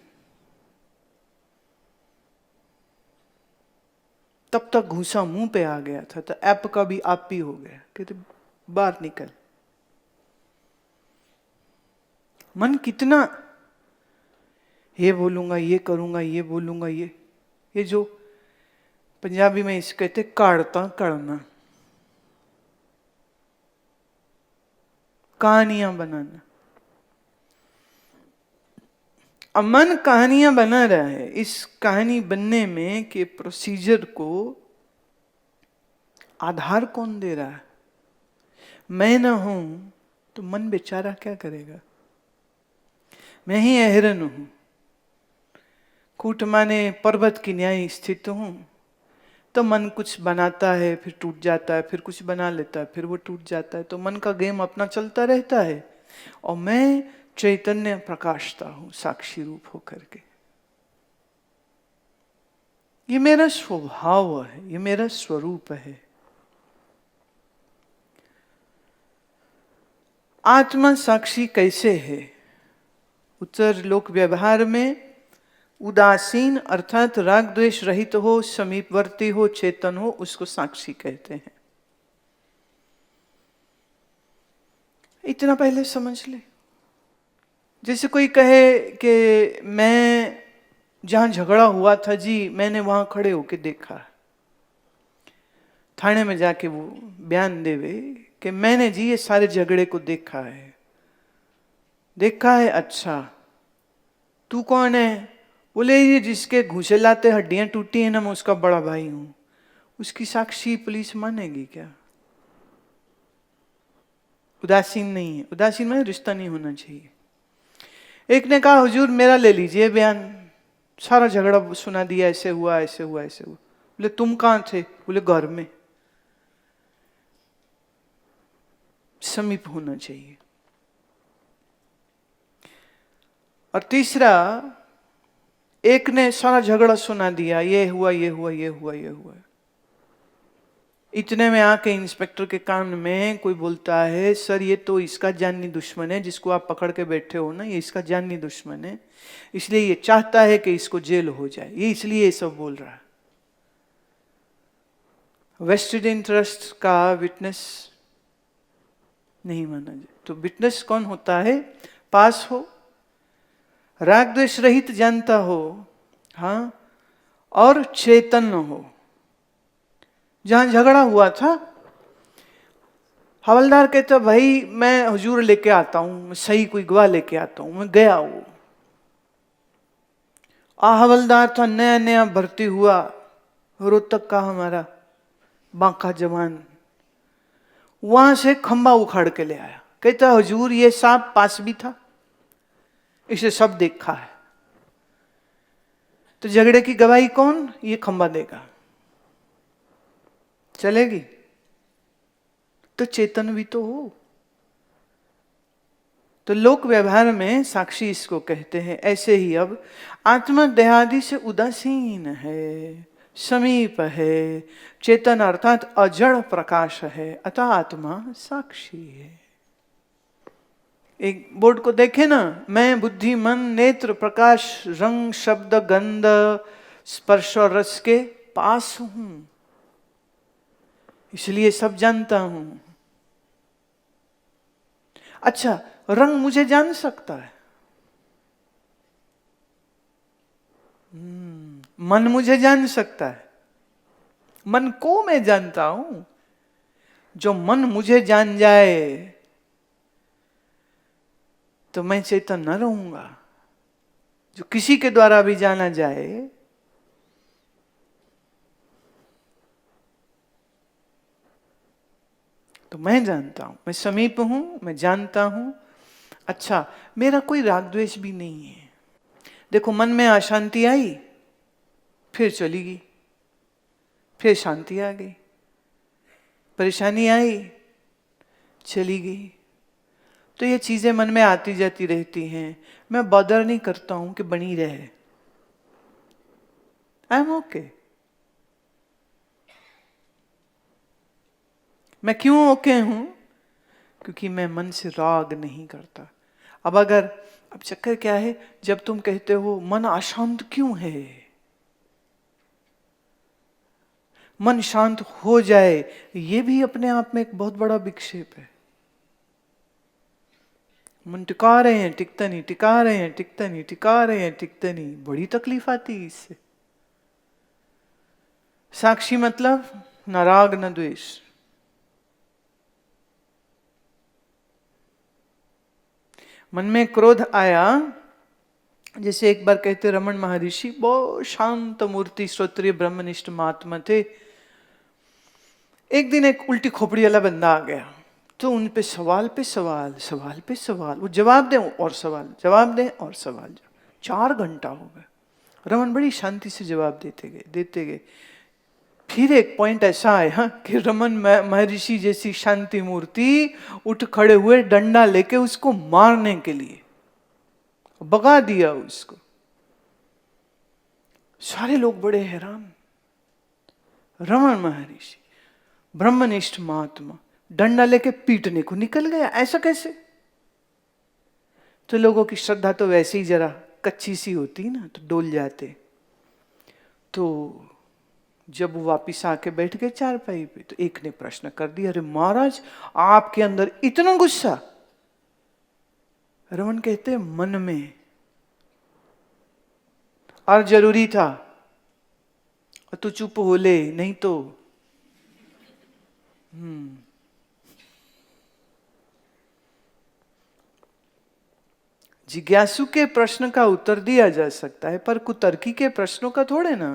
तब तक घूसा मुंह पे आ गया था, तो ऐप का भी आप ही हो गया, कहते बाहर निकल। मन कितना ये बोलूंगा, ये करूंगा, ये बोलूंगा, ये जो पंजाबी में इसे कहते काढ़ता करना, कहानियां बनाना। अब मन कहानियां बना रहा है, इस कहानी बनने में के प्रोसीजर को आधार कौन दे रहा है? मैं ना हूं तो मन बेचारा क्या करेगा? मैं ही अहरन हूं, कूट माने पर्वत की न्याय स्थित हूं। तो मन कुछ बनाता है फिर टूट जाता है, फिर कुछ बना लेता है फिर वो टूट जाता है। तो मन का गेम अपना चलता रहता है और मैं चैतन्य प्रकाशता हूं साक्षी रूप होकर के। ये मेरा स्वभाव है, ये मेरा स्वरूप है। आत्मा साक्षी कैसे है? उत्तर लोक व्यवहार में उदासीन अर्थात राग द्वेष रहित हो, समीपवर्ती हो, चेतन हो, उसको साक्षी कहते हैं। इतना पहले समझ ले। जैसे कोई कहे कि मैं जहां झगड़ा हुआ था जी, मैंने वहां खड़े होके देखा। थाने में जाके वो बयान देवे कि मैंने जी ये सारे झगड़े को देखा है। देखा है? अच्छा, तू कौन है? बोले ये जिसके घूसे लाते हड्डियां टूटी है ना, मैं उसका बड़ा भाई हूं। उसकी साक्षी पुलिस मानेगी क्या? उदासीन नहीं है। उदासीन में रिश्ता नहीं होना चाहिए। एक ने कहा हुजूर मेरा ले लीजिए बयान, सारा झगड़ा सुना दिया, ऐसे हुआ ऐसे हुआ ऐसे हुआ। बोले तुम कहां थे? बोले घर में। समीप होना चाहिए। और तीसरा, एक ने सारा झगड़ा सुना दिया, ये हुआ ये हुआ ये हुआ ये हुआ। इतने में आके इंस्पेक्टर के कान में कोई बोलता है सर ये तो इसका जानी दुश्मन है, जिसको आप पकड़ के बैठे हो ना, ये इसका जानी दुश्मन है, इसलिए ये चाहता है कि इसको जेल हो जाए, ये इसलिए ये सब बोल रहा है। वेस्टेड इंटरेस्ट का विटनेस नहीं माना जाए। तो विटनेस कौन होता है? पास हो, राग द्वेष रहित जानता हो, हाँ, और चेतन हो। जहां झगड़ा हुआ था, हवलदार कहता भाई मैं हुजूर लेके आता हूं, मैं सही कोई गवाह लेके आता हूं। मैं गया वो, हवलदार था, नया नया भर्ती हुआ, रोहतक का हमारा बांका जवान। वहां से खंबा उखाड़ के ले आया, कहता हुजूर ये सांप पास भी था, इसे सब देखा है। तो झगड़े की गवाही कौन? ये खंबा देगा, चलेगी? तो चेतन भी तो हो। तो लोक व्यवहार में साक्षी इसको कहते हैं। ऐसे ही अब आत्मा देहादि से उदासीन है, समीप है, चेतन अर्थात अजड़ प्रकाश है, अतः आत्मा साक्षी है। एक बोर्ड को देखे ना, मैं बुद्धि मन नेत्र प्रकाश रंग शब्द गंध स्पर्श और रस के पास हूं, इसलिए सब जानता हूं। अच्छा, रंग मुझे जान सकता है, मन मुझे जान सकता है, मन को मैं जानता हूं। जो मन मुझे जान जाए तो मैं चेतन न रहूंगा। जो किसी के द्वारा भी जाना जाए तो मैं जानता हूं, मैं समीप हूं, मैं जानता हूं। अच्छा, मेरा कोई राग द्वेष भी नहीं है। देखो, मन में अशांति आई, फिर चली गई, फिर शांति आ गई, परेशानी आई, चली गई। तो ये चीजें मन में आती जाती रहती हैं। मैं बॉदर नहीं करता हूं कि बनी रहे, आई एम ओके। मैं क्यों ओके हूं? क्योंकि मैं मन से राग नहीं करता। अब चक्कर क्या है, जब तुम कहते हो मन अशांत क्यों है, मन शांत हो जाए, ये भी अपने आप में एक बहुत बड़ा विक्षेप है। मन टिका रहे हैं, टिकता नहीं, टिका रहे हैं, टिकता नहीं, टिका रहे हैं, टिकता नहीं, बड़ी तकलीफ आती है इससे। साक्षी मतलब न राग न द्वेष। मन में क्रोध आया, जैसे एक बार कहते रमन महर्षि, बहुत शांत मूर्ति, श्रोत्रिय ब्रह्मनिष्ठ महात्मा थे। एक दिन एक उल्टी खोपड़ी वाला बंदा आ गया, तो उन पे सवाल पे सवाल, सवाल पे सवाल, वो जवाब दें और सवाल, जवाब दें और सवाल। 4 घंटा हो गया। रमन बड़ी शांति से जवाब देते गए। फिर एक पॉइंट ऐसा आया कि रमन महर्षि जैसी शांति मूर्ति उठ खड़े हुए, डंडा लेके उसको मारने के लिए, भगा दिया उसको। सारे लोग बड़े हैरान। रमन महर्षि ब्रह्मनिष्ठ महात्मा डंडा लेके पीटने को निकल गया, ऐसा कैसे? तो लोगों की श्रद्धा तो वैसे ही जरा कच्ची सी होती ना, तो डोल जाते। तो जब वो वापिस आके बैठ गए चारपाई पे, तो एक ने प्रश्न कर दिया, अरे महाराज आपके अंदर इतना गुस्सा? रमन कहते मन में, और जरूरी था तो चुप हो ले, नहीं तो जिज्ञासु के प्रश्न का उत्तर दिया जा सकता है, पर कुतर्की के प्रश्नों का थोड़े ना।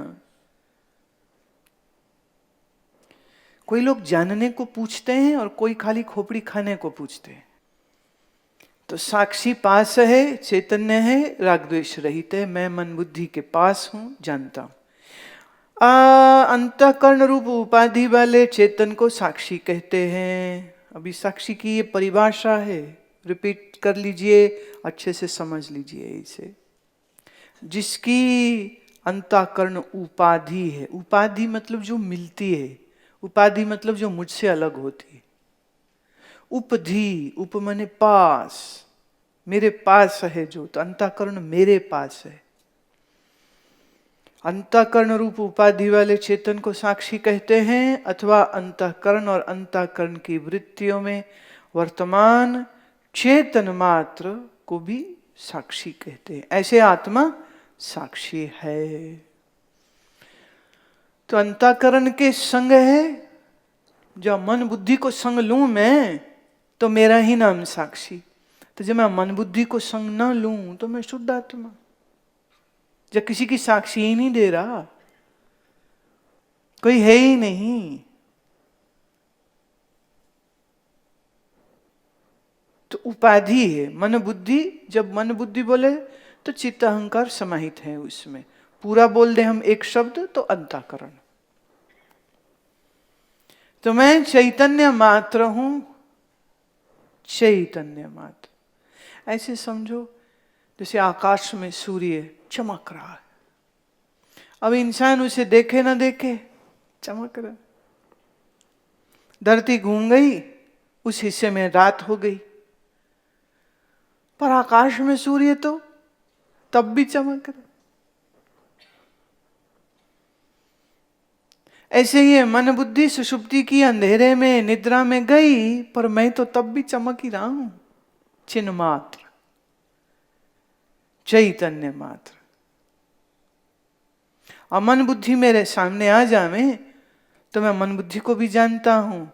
कोई लोग जानने को पूछते हैं और कोई खाली खोपड़ी खाने को पूछते हैं। तो साक्षी पास है, चैतन्य है, राग द्वेष रहित है, मैं मन बुद्धि के पास हूं, जानता हूं। अंतःकरण रूप उपाधि वाले चेतन को साक्षी कहते हैं। अभी साक्षी की ये परिभाषा है, रिपीट कर लीजिए, अच्छे से समझ लीजिए इसे। जिसकी अंतःकरण उपाधि है, उपाधि मतलब जो मिलती है, उपाधि मतलब जो मुझसे अलग होती है। उपधि, उप माने पास, मेरे पास है जो, तो अंतःकरण मेरे पास है। अंतःकरण रूप उपाधि वाले चेतन को साक्षी कहते हैं, अथवा अंतःकरण और अंतःकरण की वृत्तियों में वर्तमान चेतन मात्र को भी साक्षी कहते हैं। ऐसे आत्मा साक्षी है। तो अंतःकरण के संग है, जब मन बुद्धि को संग लूं मैं तो मेरा ही नाम साक्षी। तो जब मैं मन बुद्धि को संग ना लूं तो मैं शुद्ध आत्मा, जब किसी की साक्षी ही नहीं दे रहा, कोई है ही नहीं, तो उपाधि है मन बुद्धि। जब मन बुद्धि बोले तो चित्त अहंकार समाहित है उसमें। पूरा बोल दे हम एक शब्द तो अंतःकरण। तो मैं चैतन्य मात्र हूं, चैतन्य मात्र। ऐसे समझो जैसे आकाश में सूर्य चमक रहा है, अब इंसान उसे देखे ना देखे चमक रहा। धरती घूम गई, उस हिस्से में रात हो गई, पर आकाश में सूर्य तो तब भी चमक रहा। ऐसे ही मन बुद्धि सुषुप्ति की अंधेरे में निद्रा में गई, पर मैं तो तब भी चमक ही रहा हूं, चिन्ह मात्र, चैतन्य मात्र। और मन बुद्धि मेरे सामने आ जावे तो मैं मन बुद्धि को भी जानता हूं,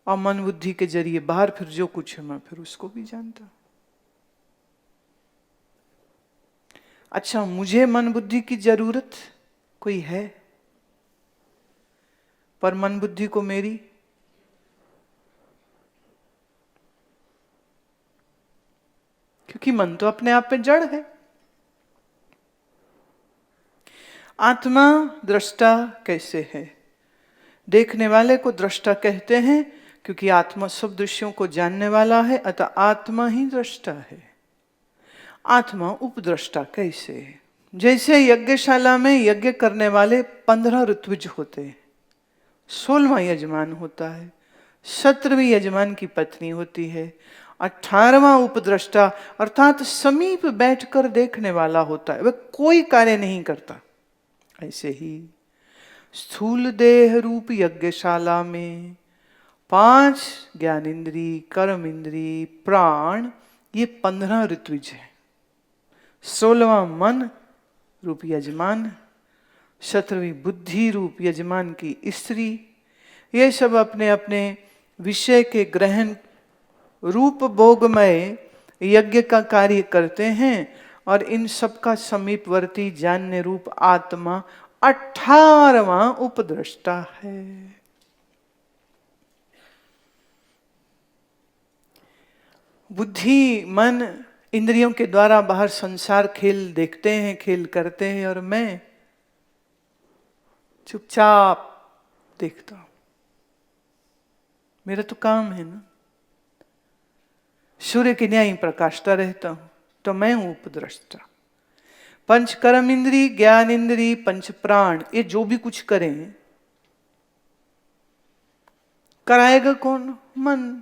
और मन बुद्धि के जरिए बाहर फिर जो कुछ है मैं फिर उसको भी जानता हूं। अच्छा, मुझे मन बुद्धि की जरूरत कोई है, पर मन बुद्धि को मेरी? क्योंकि मन तो अपने आप में जड़ है। आत्मा दृष्टा कैसे है? देखने वाले को दृष्टा कहते हैं, क्योंकि आत्मा सब दृश्यों को जानने वाला है, अतः आत्मा ही दृष्टा है। आत्मा उपद्रष्टा कैसे है? जैसे यज्ञशाला में यज्ञ करने वाले 15 ऋत्विज होते हैं, 16वां यजमान होता है, 17वीं यजमान की पत्नी होती है, 18वां उपद्रष्टा अर्थात समीप बैठकर देखने वाला होता है, वह कोई कार्य नहीं करता। ऐसे ही स्थूल देह रूप यज्ञशाला में 5 ज्ञानेन्द्री, कर्म इंद्री, प्राण, ये 15 ऋत्विज है। 16वां मन रूप यजमान, 17वीं बुद्धि रूप यजमान की स्त्री, ये सब अपने अपने विषय के ग्रहण रूप भोगमय यज्ञ का कार्य करते हैं, और इन सबका समीपवर्ती जानने रूप आत्मा 18वां उपद्रष्टा है। बुद्धि मन इंद्रियों के द्वारा बाहर संसार खेल देखते हैं, खेल करते हैं, और मैं चुपचाप देखता हूं। मेरा तो काम है ना, सूर्य की न्याय प्रकाशता रहता हूं, तो मैं हूं उपद्रष्टा। पंच कर्म इंद्री, ज्ञान इंद्री, पंच प्राण, ये जो भी कुछ करें, कराएगा कौन? मन।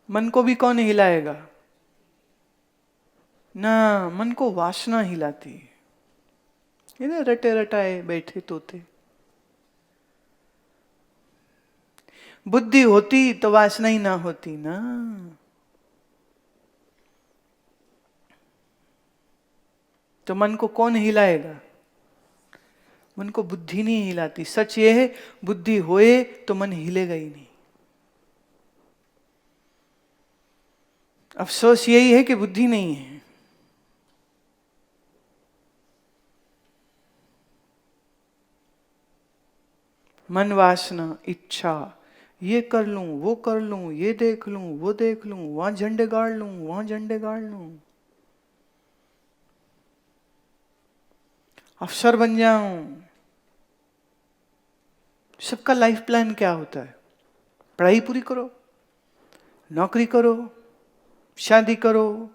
मन को भी कौन हिलाएगा? ना, मन को वासना हिलाती है। ये ना रटे रटाए बैठे तोते। बुद्धि होती तो वासना ही ना होती ना। तो मन को कौन हिलाएगा? मन को बुद्धि नहीं हिलाती। सच ये है, बुद्धि होए तो मन हिलेगा ही नहीं। अफसोस यही है कि बुद्धि नहीं है। मन, वासना, इच्छा, ये कर लूं, वो कर लूं, ये देख लूं, वो देख लूं, वहां झंडे गाड़ लूं, वहां झंडे गाड़ लूं, अफसर बन जाऊं। सबका लाइफ प्लान क्या होता है? पढ़ाई पूरी करो, नौकरी करो, शादी करो,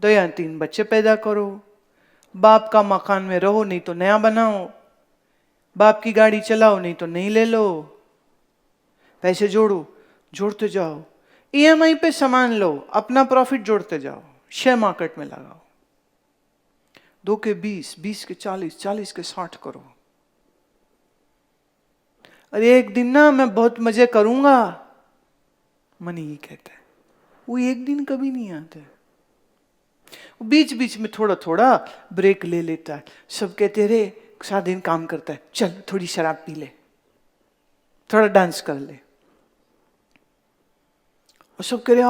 2 या 3 बच्चे पैदा करो, बाप का मकान में रहो नहीं तो नया बनाओ, बाप की गाड़ी चलाओ नहीं तो नहीं ले लो, पैसे जोड़ो, जोड़ते जाओ, ईएमआई पे सामान लो, अपना प्रॉफिट जोड़ते जाओ, शेयर मार्केट में लगाओ, 2 के 20, 20 के 40, 40 के 60 करो। अरे एक दिन ना मैं बहुत मजे करूंगा, मन ही कहता है, वो एक दिन कभी नहीं आता है। बीच बीच में थोड़ा थोड़ा ब्रेक ले लेता है। सब कहते रे सारा दिन काम करता है, चल थोड़ी शराब पी ले, थोड़ा डांस कर ले। और सब कह रहे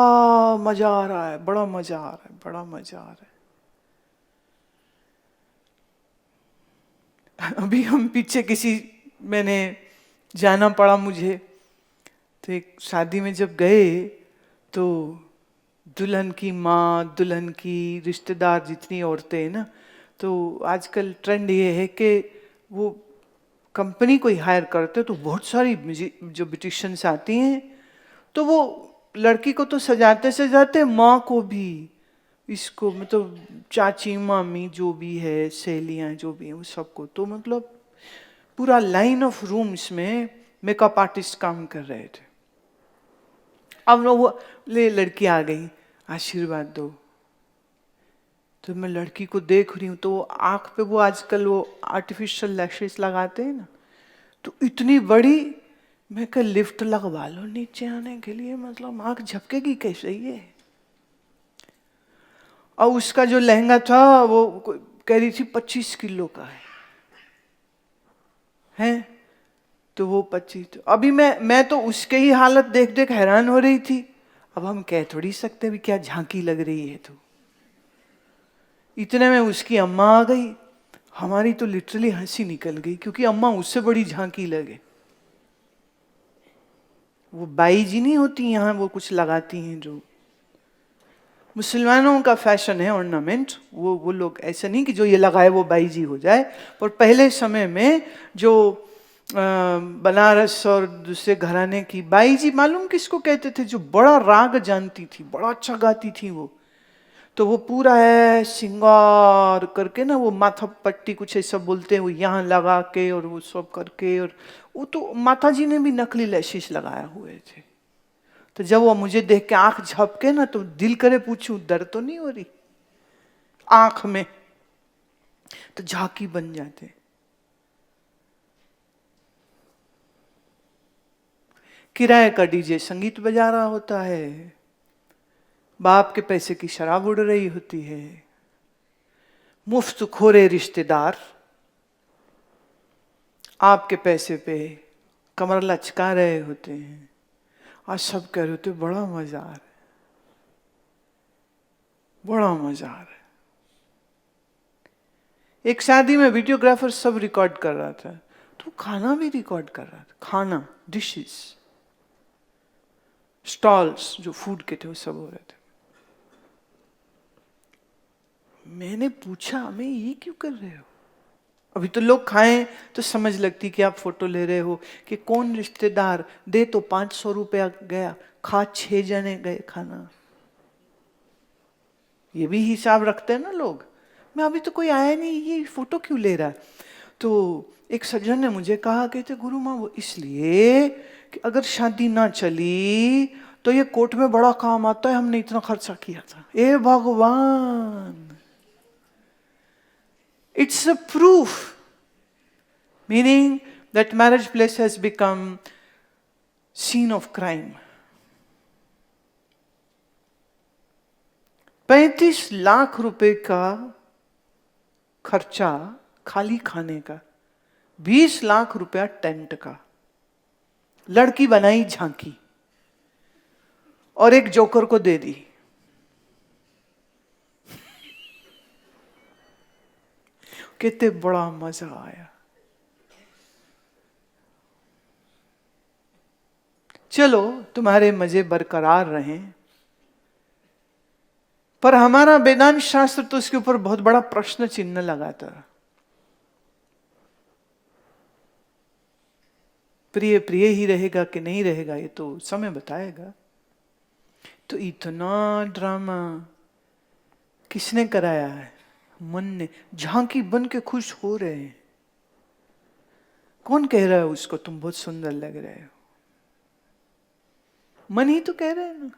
मजा आ रहा है, बड़ा मजा आ रहा है, बड़ा मजा आ रहा है। अभी हम पीछे किसी मैंने जाना पड़ा मुझे, तो एक शादी में जब गए तो दुल्हन की माँ, दुल्हन की रिश्तेदार, जितनी औरतें हैं ना, तो आजकल ट्रेंड ये है कि वो कंपनी को ही हायर करते तो बहुत सारी जो ब्यूटिशियंस आती हैं, तो वो लड़की को तो सजाते सजाते माँ को भी, इसको मतलब चाची मामी जो भी है, सहेलियाँ जो भी हैं, वो सबको, तो मतलब पूरा लाइन ऑफ रूम्स में मेकअप आर्टिस्ट काम कर रहे थे। अब वो ले लड़की आ गई, आशीर्वाद दो। तो मैं लड़की को देख रही हूँ तो आंख पे वो आजकल वो आर्टिफिशियल लैशेस लगाते हैं ना, तो इतनी बड़ी, मैं कहा लिफ्ट लगवा लो नीचे आने के लिए, मतलब आंख झपकेगी कैसे ये। और उसका जो लहंगा था वो कह रही थी 25 किलो का है तो वो 25, तो अभी मैं तो उसके ही हालत देख देख हैरान हो रही थी। अब हम कह थोड़ी सकते भी क्या झांकी लग रही है, तो इतने में उसकी अम्मा आ गई। हमारी तो लिटरली हंसी निकल गई, क्योंकि अम्मा उससे बड़ी झांकी लगे। वो बाई जी नहीं होती यहाँ, वो कुछ लगाती हैं जो मुसलमानों का फैशन है ऑर्नामेंट, वो लोग ऐसा नहीं कि जो ये लगाए वो बाई जी हो जाए। पर पहले समय में जो बनारस और दूसरे घराने की बाई जी, मालूम किसको कहते थे? जो बड़ा राग जानती थी, बड़ा अच्छा गाती थी वो। तो वो पूरा है श्रृंगार करके ना, वो माथा पट्टी कुछ ऐसा बोलते हैं, वो यहाँ लगा के और वो सब करके, और वो तो माता जी ने भी नकली लैशिश लगाया हुए थे। तो जब वो मुझे देख के आंख झपके ना, तो दिल करे पूछूं दर्द तो नहीं हो रही आंख में, तो झांकी बन जाते। किराए का डीजे संगीत बजा रहा होता है, बाप के पैसे की शराब उड़ रही होती है, मुफ्त खोरे रिश्तेदार आपके पैसे पे कमर लचका रहे होते हैं, और सब कह रहे होते बड़ा मजा आ रहा है, बड़ा मजा आ रहा है। एक शादी में वीडियोग्राफर सब रिकॉर्ड कर रहा था, तो खाना भी रिकॉर्ड कर रहा था, खाना, डिशेस, स्टॉल्स जो फूड के थे वो सब हो रहे थे। मैंने पूछा, मैं ये क्यों कर रहे हो? अभी तो लोग खाएं तो समझ लगती कि आप फोटो ले रहे हो, कि कौन रिश्तेदार दे तो 500 रुपया गया, खा 6 जने गए खाना, ये भी हिसाब रखते हैं ना लोग। मैं अभी तो कोई आया नहीं, ये फोटो क्यों ले रहा है? तो एक सज्जन ने मुझे कहा, कहते गुरु माँ वो इसलिए कि अगर शादी ना चली तो ये कोर्ट में बड़ा काम आता है, हमने इतना खर्चा किया था। ए भगवान, it's a proof, meaning that marriage place has become scene of crime. 35 lakh रुपए का खर्चा खाली खाने का, 20 लाख रुपया टेंट का, लड़की बनाई झांकी और एक जोकर को दे दी। कितने बड़ा मजा आया। चलो तुम्हारे मजे बरकरार रहें, पर हमारा वेदांत शास्त्र तो इसके ऊपर बहुत बड़ा प्रश्न चिन्ह लगाता। प्रिय प्रिय ही रहेगा कि नहीं रहेगा ये तो समय बताएगा। तो इतना ड्रामा किसने कराया है? मन ने। झांकी बन के खुश हो रहे हैं। कौन कह रहा है उसको तुम बहुत सुंदर लग रहे हो? मन ही तो कह रहे हैं ना।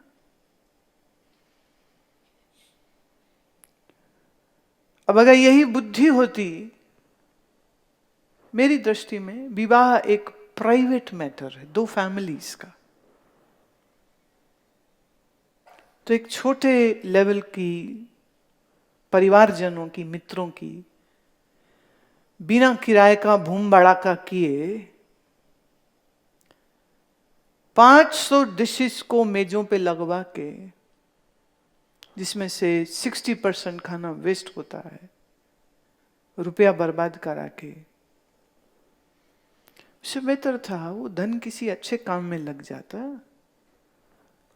अब अगर यही बुद्धि होती, मेरी दृष्टि में विवाह एक प्राइवेट मैटर है, दो फैमिलीज का। तो एक छोटे लेवल की परिवारजनों की, मित्रों की, बिना किराए का भूम भड़ाका किए 500 डिशेस को मेजों पे लगवा के, जिसमें से 60% खाना वेस्ट होता है, रुपया बर्बाद करा के, उससे बेहतर था वो धन किसी अच्छे काम में लग जाता।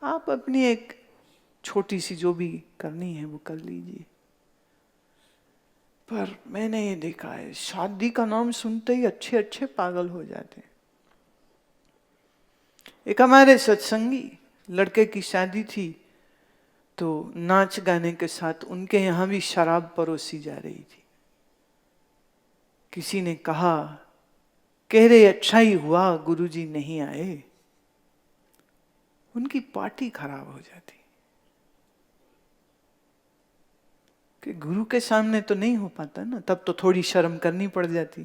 आप अपनी एक छोटी सी जो भी करनी है वो कर लीजिए। पर मैंने ये देखा है, शादी का नाम सुनते ही अच्छे अच्छे पागल हो जाते हैं। एक हमारे सत्संगी लड़के की शादी थी, तो नाच गाने के साथ उनके यहां भी शराब परोसी जा रही थी। किसी ने कहा, कह रहे अच्छा ही हुआ गुरुजी नहीं आए। उनकी पार्टी खराब हो जाती कि गुरु के सामने तो नहीं हो पाता ना, तब तो थोड़ी शर्म करनी पड़ जाती।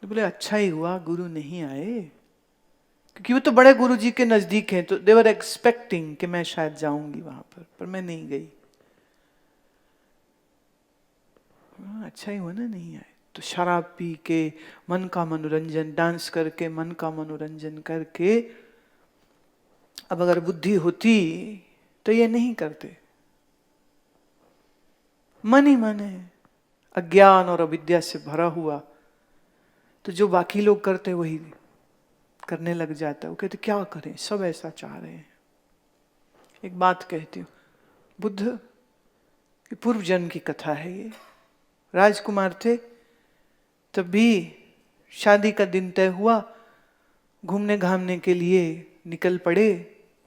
तो बोले अच्छा ही हुआ गुरु नहीं आए, क्योंकि वो तो बड़े गुरु जी के नजदीक हैं, तो देवर एक्सपेक्टिंग कि मैं शायद जाऊंगी वहां पर मैं नहीं गई। अच्छा ही हुआ ना नहीं आए। तो शराब पी के मन का मनोरंजन, डांस करके मन का मनोरंजन करके, अब अगर बुद्धि होती तो ये नहीं करते। मन ही मन है, अज्ञान और अविद्या से भरा हुआ, तो जो बाकी लोग करते वही करने लग जाता है। वो कहते क्या करें, सब ऐसा चाह रहे हैं। एक बात कहती हूँ, बुद्ध की पूर्व जन्म की कथा है ये। राजकुमार थे, तब भी शादी का दिन तय हुआ, घूमने घामने के लिए निकल पड़े,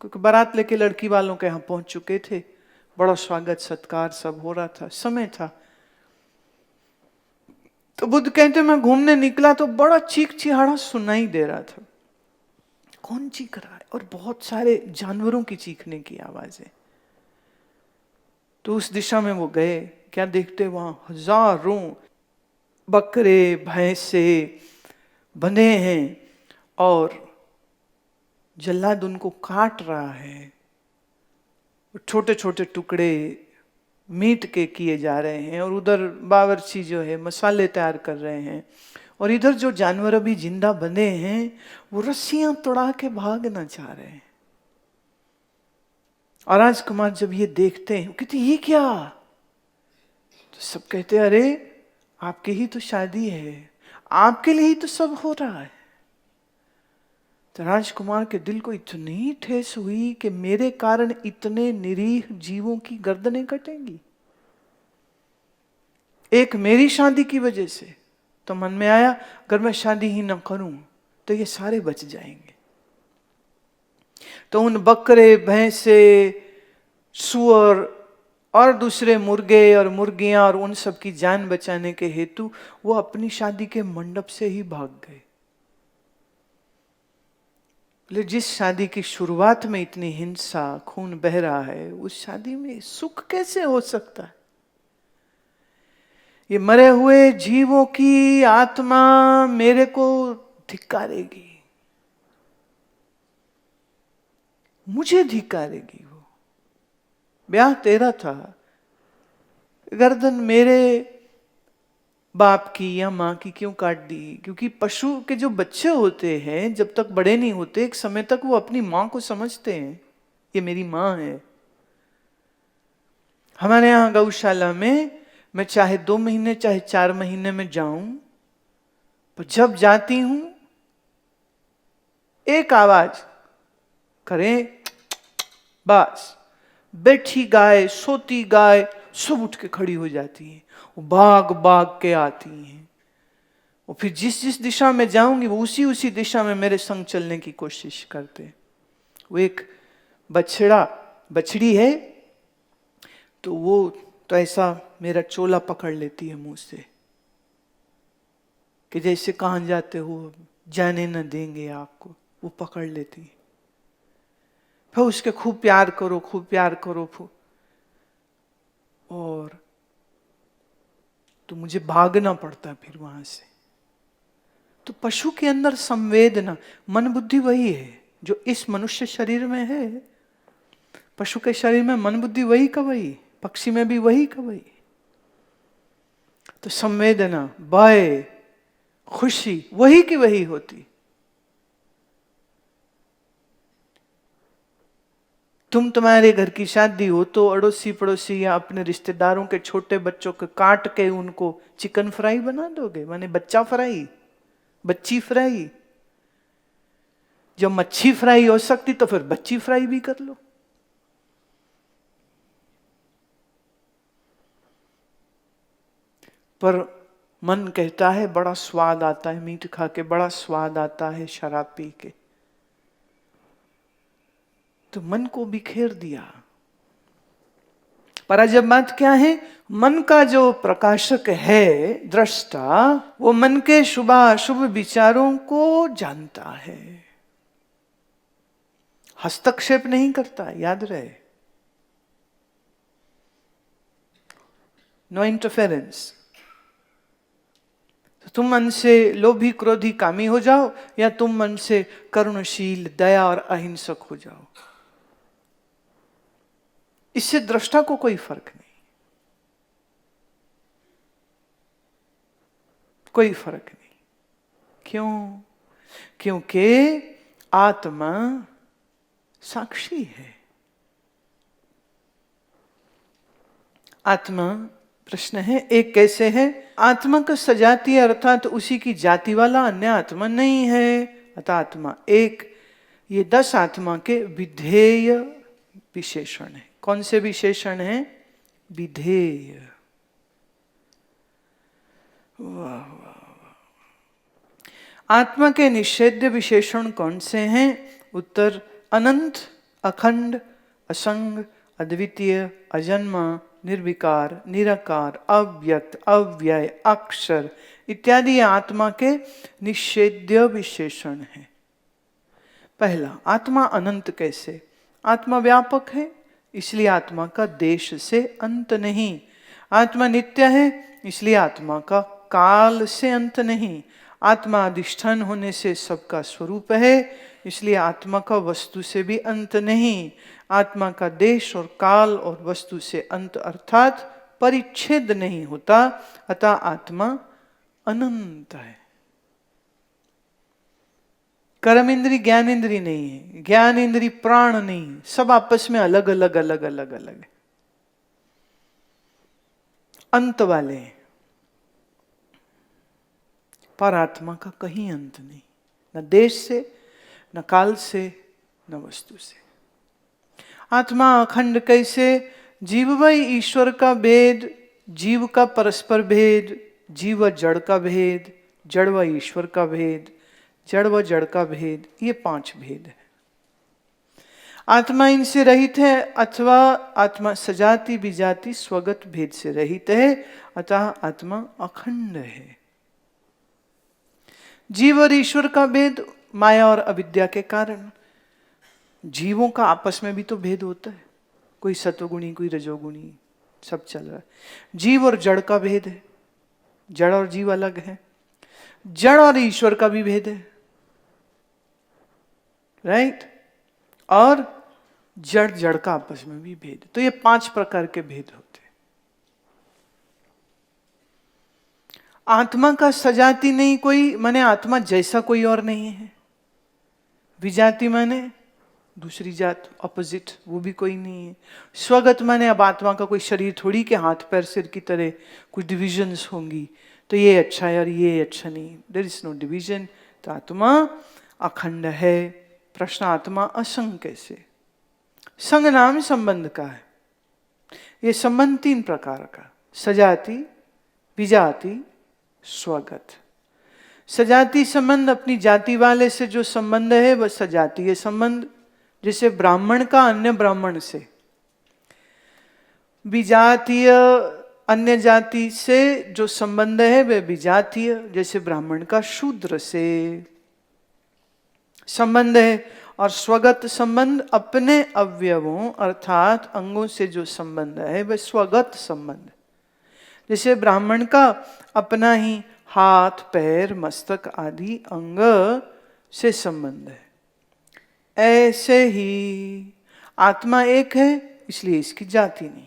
क्योंकि बारात लेके लड़की वालों के यहाँ पहुंच चुके थे। बड़ा स्वागत सत्कार सब हो रहा था, समय था। तो बुद्ध कहते मैं घूमने निकला तो बड़ा चीख चिहाड़ा सुनाई दे रहा था। कौन चीख रहा है? और बहुत सारे जानवरों की चीखने की आवाजें। तो उस दिशा में वो गए, क्या देखते वहां हजारों बकरे भैंसे बंधे हैं और जल्लाद उनको काट रहा है। छोटे छोटे टुकड़े मीट के किए जा रहे हैं, और उधर बावर्ची जो है मसाले तैयार कर रहे हैं, और इधर जो जानवर अभी जिंदा बने हैं वो रस्सियां तोड़ा के भागना चाह रहे हैं। और राजकुमार जब ये देखते हैं, कहते ये क्या? तो सब कहते अरे आपकी ही तो शादी है, आपके लिए ही तो सब हो रहा है। तो राजकुमार के दिल को इतनी ठेस हुई कि मेरे कारण इतने निरीह जीवों की गर्दनें कटेंगी, एक मेरी शादी की वजह से। तो मन में आया अगर मैं शादी ही ना करूं तो ये सारे बच जाएंगे। तो उन बकरे भैंसे सुअर और दूसरे मुर्गे और मुर्गियां और उन सब की जान बचाने के हेतु वो अपनी शादी के मंडप से ही भाग गए। जिस शादी की शुरुआत में इतनी हिंसा, खून बह रहा है, उस शादी में सुख कैसे हो सकता है? ये मरे हुए जीवों की आत्मा मेरे को धिक्कारेगी, मुझे धिक्कारेगी। वो ब्याह तेरा था, गर्दन मेरे बाप की या माँ की क्यों काट दी? क्योंकि पशु के जो बच्चे होते हैं जब तक बड़े नहीं होते, एक समय तक वो अपनी माँ को समझते हैं, ये मेरी माँ है। हमारे यहाँ गौशाला में मैं चाहे 2 महीने चाहे 4 महीने में जाऊं, पर जब जाती हूं एक आवाज करें, बस बैठी गाय, सोती गाय सब उठ के खड़ी हो जाती हैं, वो भाग भाग के आती हैं, और फिर जिस जिस दिशा में जाऊंगी वो उसी उसी दिशा में मेरे संग चलने की कोशिश करते। वो एक बछड़ी है, तो वो तो ऐसा मेरा चोला पकड़ लेती है मुंह से कि जैसे कहां जाते हो, जाने न देंगे आपको, वो पकड़ लेती है। फिर उसके खूब प्यार करो, खूब प्यार करो, और तो मुझे भागना पड़ता फिर वहां से। तो पशु के अंदर संवेदना, मन बुद्धि वही है, जो इस मनुष्य शरीर में है। पशु के शरीर में मन बुद्धि वही का वही, पक्षी में भी वही का वही। तो संवेदना, भय, खुशी वही की वही होती। तुम्हारे घर की शादी हो तो अड़ोसी पड़ोसी या अपने रिश्तेदारों के छोटे बच्चों को काट के उनको चिकन फ्राई बना दोगे, माने बच्चा फ्राई, बच्ची फ्राई। जब मच्छी फ्राई हो सकती तो फिर बच्ची फ्राई भी कर लो। पर मन कहता है बड़ा स्वाद आता है मीठ खा के, बड़ा स्वाद आता है शराब पी के, तो मन को बिखेर दिया। पर जब बात क्या है, मन का जो प्रकाशक है, दृष्टा, वो मन के शुभाशुभ विचारों को जानता है, हस्तक्षेप नहीं करता, याद रहे। No interference. तो तुम मन से लोभी क्रोधी कामी हो जाओ या तुम मन से करुणशील दया और अहिंसक हो जाओ, इससे दृष्टा को कोई फर्क नहीं, कोई फर्क नहीं। क्यों? क्योंकि आत्मा साक्षी है। आत्मा, प्रश्न है एक कैसे है? आत्मा का सजातीय अर्थात उसी की जाति वाला अन्य आत्मा नहीं है, अतः आत्मा एक। ये 10 आत्मा के विधेय विशेषण है। कौन से विशेषण है? विधेय। वाह वाह। आत्मा के निषेध्य विशेषण कौन से हैं? उत्तर अनंत, अखंड, असंग, अद्वितीय, अजन्मा, निर्विकार, निराकार, अव्यक्त, अव्यय, अक्षर इत्यादि आत्मा के निषेध्य विशेषण हैं। पहला, आत्मा अनंत कैसे? आत्मा व्यापक है, इसलिए आत्मा का देश से अंत नहीं। आत्मा नित्य है, इसलिए आत्मा का काल से अंत नहीं। आत्मा अधिष्ठान होने से सबका स्वरूप है, इसलिए आत्मा का वस्तु से भी अंत नहीं। आत्मा का देश और काल और वस्तु से अंत अर्थात परिच्छेद नहीं होता, अतः आत्मा अनंत है। कर्म इंद्री ज्ञान इंद्री नहीं है, ज्ञान इंद्री प्राण नहीं, सब आपस में अलग अलग अलग अलग अलग है, अंत वाले हैं। पर आत्मा का कहीं अंत नहीं, न देश से, न काल से, न वस्तु से। आत्मा अखंड कैसे? जीव व ईश्वर का भेद, जीव का परस्पर भेद, जीव व जड़ का भेद, जड़ व ईश्वर का भेद, जड़ व जड़ का भेद, ये 5 भेद है। आत्मा इनसे रहित है अथवा आत्मा सजाति विजाति स्वगत भेद से रहित है, अतः आत्मा अखंड है। जीव और ईश्वर का भेद माया और अविद्या के कारण। जीवों का आपस में भी तो भेद होता है, कोई सत्वगुणी कोई रजोगुणी, सब चल रहा है। जीव और जड़ का भेद है, जड़ और जीव अलग है। जड़ और ईश्वर का भी भेद है, राइट? और जड़ जड़ का आपस में भी भेद। तो ये 5 प्रकार के भेद होते हैं। आत्मा का सजाति नहीं कोई, माने आत्मा जैसा कोई और नहीं है। विजाति माने दूसरी जात, ऑपोजिट, वो भी कोई नहीं है। स्वगत माने अब आत्मा का कोई शरीर थोड़ी के हाथ पैर सिर की तरह कुछ डिविजन्स होंगी, तो ये अच्छा है और ये अच्छा नहीं, देयर इज नो डिवीजन। तो आत्मा अखंड है। प्रश्न, आत्मा असंग कैसे? संग नाम संबंध का है। ये संबंध 3 प्रकार का, सजाति, विजाति, स्वगत। सजाति संबंध अपनी जाति वाले से जो संबंध है वह सजातीय संबंध, जैसे ब्राह्मण का अन्य ब्राह्मण से। विजातीय अन्य जाति से जो संबंध है वह विजातीय, जैसे ब्राह्मण का शूद्र से संबंध है। और स्वगत संबंध अपने अवयवों अर्थात अंगों से जो संबंध है वह स्वगत संबंध, जैसे ब्राह्मण का अपना ही हाथ पैर मस्तक आदि अंग से संबंध है। ऐसे ही आत्मा एक है, इसलिए इसकी जाति नहीं।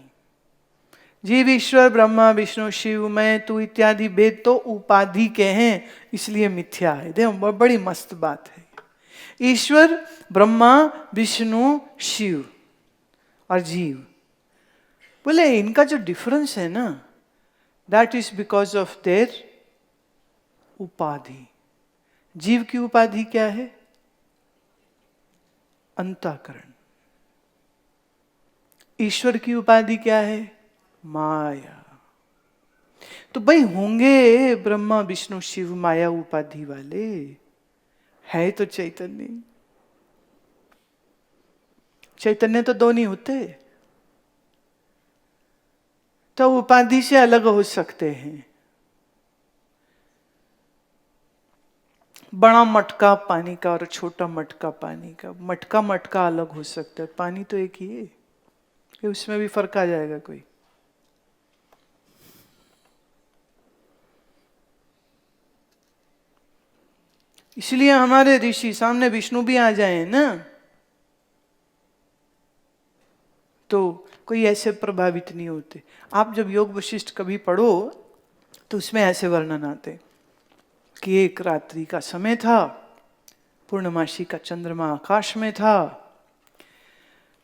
जीव, ईश्वर, ब्रह्मा, विष्णु, शिव, मैं, तू इत्यादि भेद तो उपाधि के हैं, इसलिए मिथ्या है। देखो बड़ी मस्त बात है। ईश्वर, ब्रह्मा, विष्णु, शिव और जीव, बोले इनका जो डिफरेंस है ना, that is because of their उपाधि। जीव की उपाधि क्या है? अंतःकरण। ईश्वर की उपाधि क्या है? माया। तो भाई होंगे ब्रह्मा, विष्णु, शिव माया उपाधि वाले, है तो चैतन्य। चैतन्य तो दो नहीं होते, तो उपाधि से अलग हो सकते हैं। बड़ा मटका पानी का और छोटा मटका पानी का, मटका अलग हो सकता है, पानी तो एक ही है, कि उसमें भी फर्क आ जाएगा कोई? इसलिए हमारे ऋषि, सामने विष्णु भी आ जाए ना तो कोई ऐसे प्रभावित नहीं होते। आप जब योग वशिष्ठ कभी पढ़ो तो उसमें ऐसे वर्णन आते कि एक रात्रि का समय था, पूर्णमासी का चंद्रमा आकाश में था,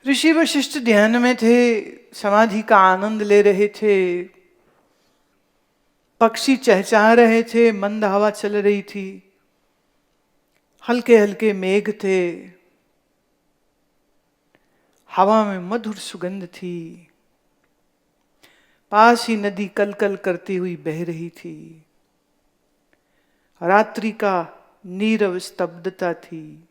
ऋषि वशिष्ठ ध्यान में थे, समाधि का आनंद ले रहे थे, पक्षी चहचहा रहे थे, मंद हवा चल रही थी, हल्के हल्के मेघ थे, हवा में मधुर सुगंध थी, पास ही नदी कल कल करती हुई बह रही थी, रात्रि का नीरव स्तब्धता थी।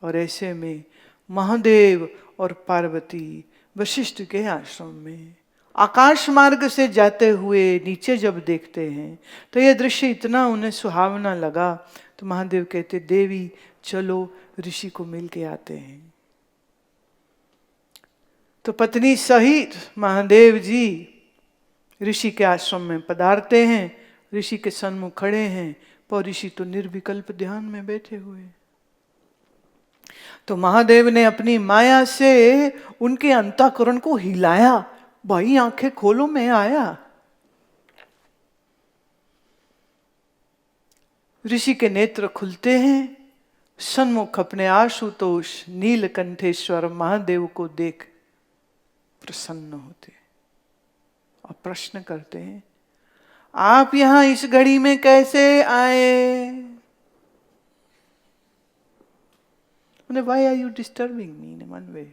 और ऐसे में महादेव और पार्वती वशिष्ठ के आश्रम में आकाश मार्ग से जाते हुए नीचे जब देखते हैं तो यह दृश्य इतना उन्हें सुहावना लगा, तो महादेव कहते, देवी चलो ऋषि को मिल के आते हैं। तो पत्नी सहित महादेव जी ऋषि के आश्रम में पधारते हैं, ऋषि के सन्मुख खड़े हैं, पर ऋषि तो निर्विकल्प ध्यान में बैठे हुए। तो महादेव ने अपनी माया से उनके अंतःकरण को हिलाया, भाई आंखें खोलो मैं आया। ऋषि के नेत्र खुलते हैं, सन्मुख अपने आशुतोष नीलकंठेश्वर महादेव को देख प्रसन्न होते और प्रश्न करते हैं, आप यहां इस घड़ी में कैसे आए? Why are you disturbing me in one way?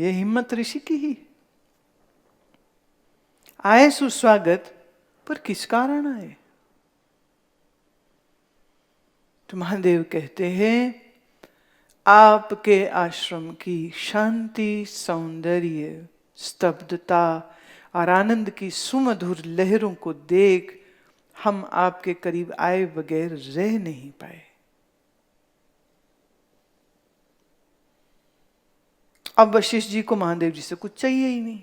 ये हिम्मत ऋषि की ही। आए सुस्वागत, पर किस कारण आए? तो महादेव कहते हैं, आपके आश्रम की शांति, सौंदर्य, स्तब्धता और आनंद की सुमधुर लहरों को देख हम आपके करीब आए बगैर रह नहीं पाए। अब वशिष्ठ जी को महादेव जी से कुछ चाहिए ही नहीं,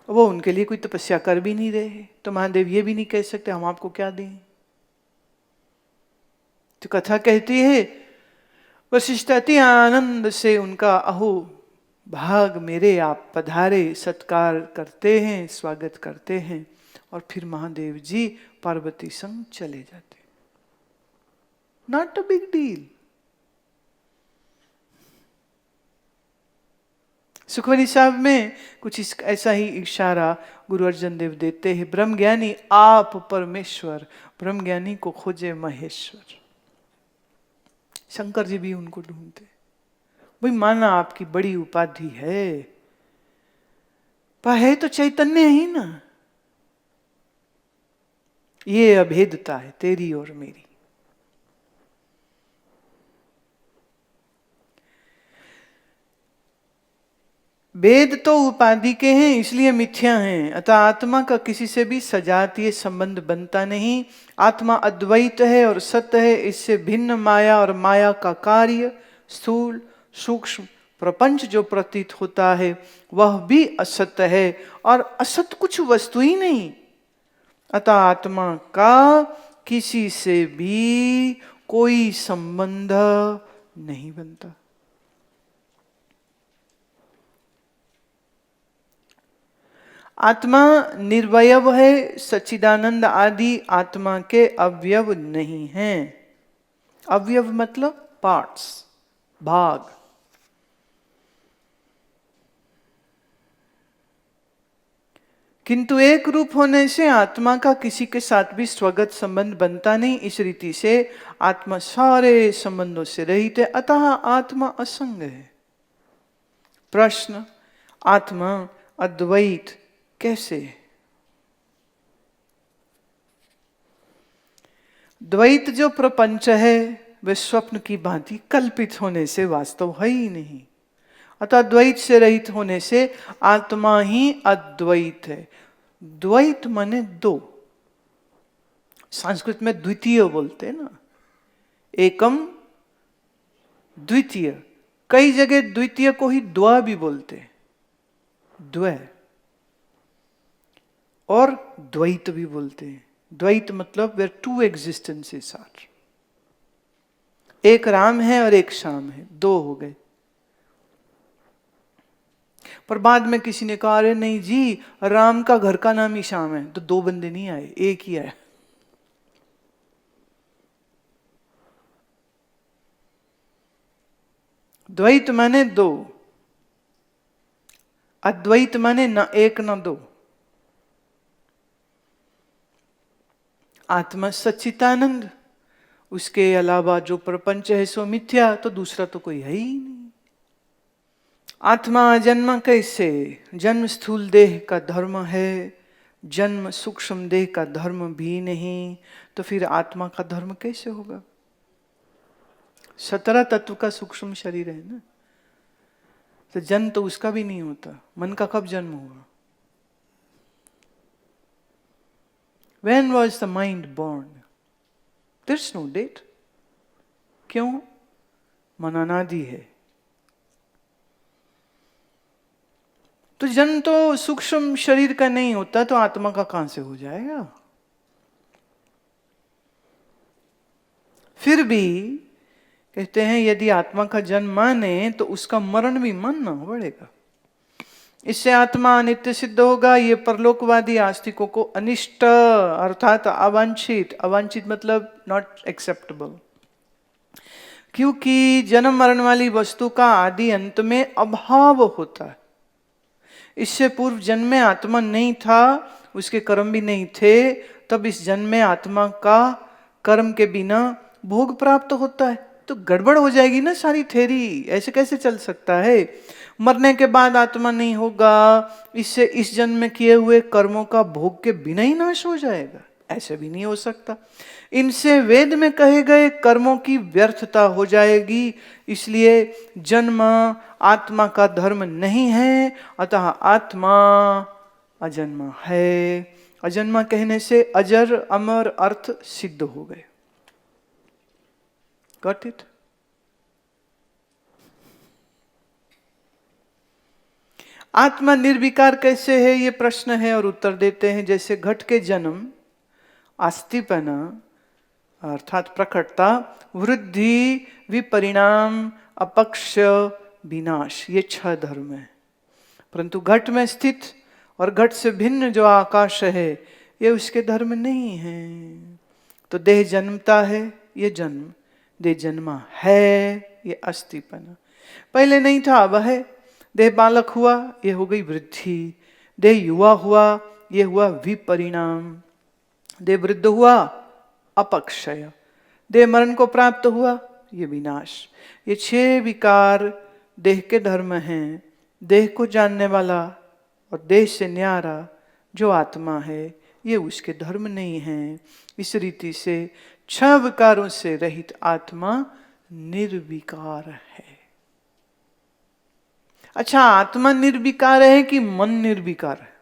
वो उनके लिए कोई तपस्या कर भी नहीं रहे, तो महादेव ये भी नहीं कह सकते हम आपको क्या दें। तो कथा कहती है, वशिष्ठ अति आनंद से उनका अहो भाग मेरे आप पधारे सत्कार करते हैं, स्वागत करते हैं, और फिर महादेव जी पार्वती संग चले जाते। Not a big deal. Sukhmani साहब में कुछ ऐसा ही इशारा गुरु अर्जन देव देते हैं, ब्रह्मज्ञानी आप परमेश्वर, ब्रह्मज्ञानी को खोजे महेश्वर। शंकर जी भी उनको ढूंढते, भाई माना आपकी बड़ी उपाधि है, पर है तो चैतन्य ही ना। ये अभेदता है तेरी और मेरी। वेद तो उपाधि के हैं इसलिए मिथ्या हैं, अतः आत्मा का किसी से भी सजातीय संबंध बनता नहीं। आत्मा अद्वैत है और सत्य है, इससे भिन्न माया और माया का कार्य स्थूल सूक्ष्म प्रपंच जो प्रतीत होता है वह भी असत्य है, और असत कुछ वस्तु ही नहीं। अतः आत्मा का किसी से भी कोई संबंध नहीं बनता। आत्मा निर्वयव है, सच्चिदानंद आदि आत्मा के अवयव नहीं हैं। अवयव मतलब पार्ट्स, भाग। किंतु एक रूप होने से आत्मा का किसी के साथ भी स्वगत संबंध बनता नहीं। इस रीति से आत्मा सारे संबंधों से रहित है, अतः आत्मा असंग है। प्रश्न, आत्मा अद्वैत कैसे है? द्वैत जो प्रपंच है वह स्वप्न की भांति कल्पित होने से वास्तव है ही नहीं, अतः द्वैत से रहित होने से आत्मा ही अद्वैत है। द्वैत माने दो, संस्कृत में द्वितीय बोलते हैं ना, एकम द्वितीय। कई जगह द्वितीय को ही द्वा भी बोलते हैं, द्वय, और द्वैत भी बोलते हैं। द्वैत मतलब वेयर टू एग्जिस्टेंसेस आर, एक राम है और एक श्याम है, दो हो गए। पर बाद में किसी ने कहा अरे नहीं जी, राम का घर का नाम ही श्याम है, तो दो बंदे नहीं आए, एक ही आया। द्वैत माने दो, अद्वैत माने न एक न दो। आत्मा सच्चिदानंद, उसके अलावा जो प्रपंच है सो मिथ्या, तो दूसरा तो कोई है ही नहीं। आत्मा जन्म कैसे? जन्म स्थूल देह का धर्म है, जन्म सूक्ष्म देह का धर्म भी नहीं, तो फिर आत्मा का धर्म कैसे होगा? 17 तत्व का सूक्ष्म शरीर है ना, तो जन्म तो उसका भी नहीं होता। मन का कब जन्म हुआ? When was the mind born? There's no date. क्यों? मन अनादि है। तो जन्म तो सूक्ष्म शरीर का नहीं होता, तो आत्मा का कहां से हो जाएगा? फिर भी कहते हैं यदि आत्मा का जन्म माने तो उसका मरण भी मानना पड़ेगा। इससे आत्मा अनित्य सिद्ध होगा। ये परलोकवादी आस्तिकों को अनिष्ट अर्थात अवांछित, अवांछित मतलब नॉट एक्सेप्टेबल, क्योंकि जन्म मरण वाली वस्तु का आदि अंत में अभाव होता है। इससे पूर्व जन्म में आत्मा नहीं था, उसके कर्म भी नहीं थे, तब इस जन्म में आत्मा का कर्म के बिना भोग प्राप्त होता है, तो गड़बड़ हो जाएगी ना सारी थ्योरी। ऐसे कैसे चल सकता है? मरने के बाद आत्मा नहीं होगा, इससे इस जन्म में किए हुए कर्मों का भोग के बिना ही नाश हो जाएगा, ऐसे भी नहीं हो सकता। इनसे वेद में कहे गए कर्मों की व्यर्थता हो जाएगी, इसलिए जन्म आत्मा का धर्म नहीं है, अतः आत्मा अजन्मा है। अजन्मा कहने से अजर अमर अर्थ सिद्ध हो गए। Got it? आत्मा निर्विकार कैसे है, ये प्रश्न है और उत्तर देते हैं। जैसे घट के जन्म, अस्थिपना अर्थात प्रकटता, वृद्धि, विपरिणाम, अपक्ष, विनाश, ये 6 धर्म है। परंतु घट में स्थित और घट से भिन्न जो आकाश है, ये उसके धर्म नहीं है। तो देह जन्मता है, ये जन्म, देह जन्मा है, ये अस्थिपना। पहले नहीं था, अब है। देह बालक हुआ, ये हो गई वृद्धि। देह युवा हुआ, ये हुआ विपरिणाम। देह वृद्ध हुआ, अपक्षय। देह मरण को प्राप्त हुआ, ये विनाश। ये 6 विकार देह के धर्म हैं। देह को जानने वाला और देह से न्यारा जो आत्मा है, ये उसके धर्म नहीं है। इस रीति से 6 विकारों से रहित आत्मा निर्विकार है। अच्छा, आत्मा निर्विकार है कि मन निर्विकार है?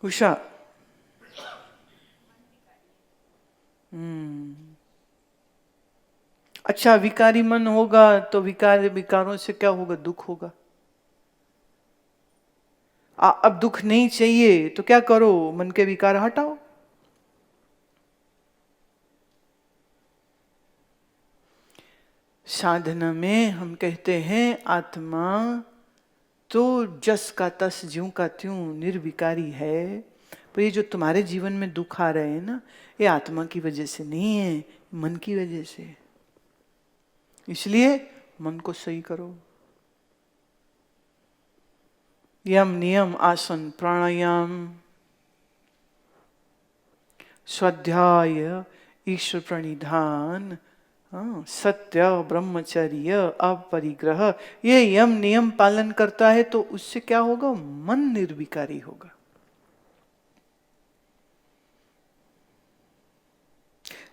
उषा, अच्छा, विकारी मन होगा तो विकारों से क्या होगा? दुख होगा। अब दुख नहीं चाहिए तो क्या करो? मन के विकार हटाओ। साधना में हम कहते हैं आत्मा तो जस का तस ज्यों का त्यों निर्विकारी है, पर ये जो तुम्हारे जीवन में दुख आ रहे हैं ना, ये आत्मा की वजह से नहीं है, मन की वजह से। इसलिए मन को सही करो। यम नियम आसन प्राणायाम स्वाध्याय ईश्वर प्रणिधान, सत्य ब्रह्मचर्य अपरिग्रह, ये यम नियम पालन करता है तो उससे क्या होगा? मन निर्विकारी होगा।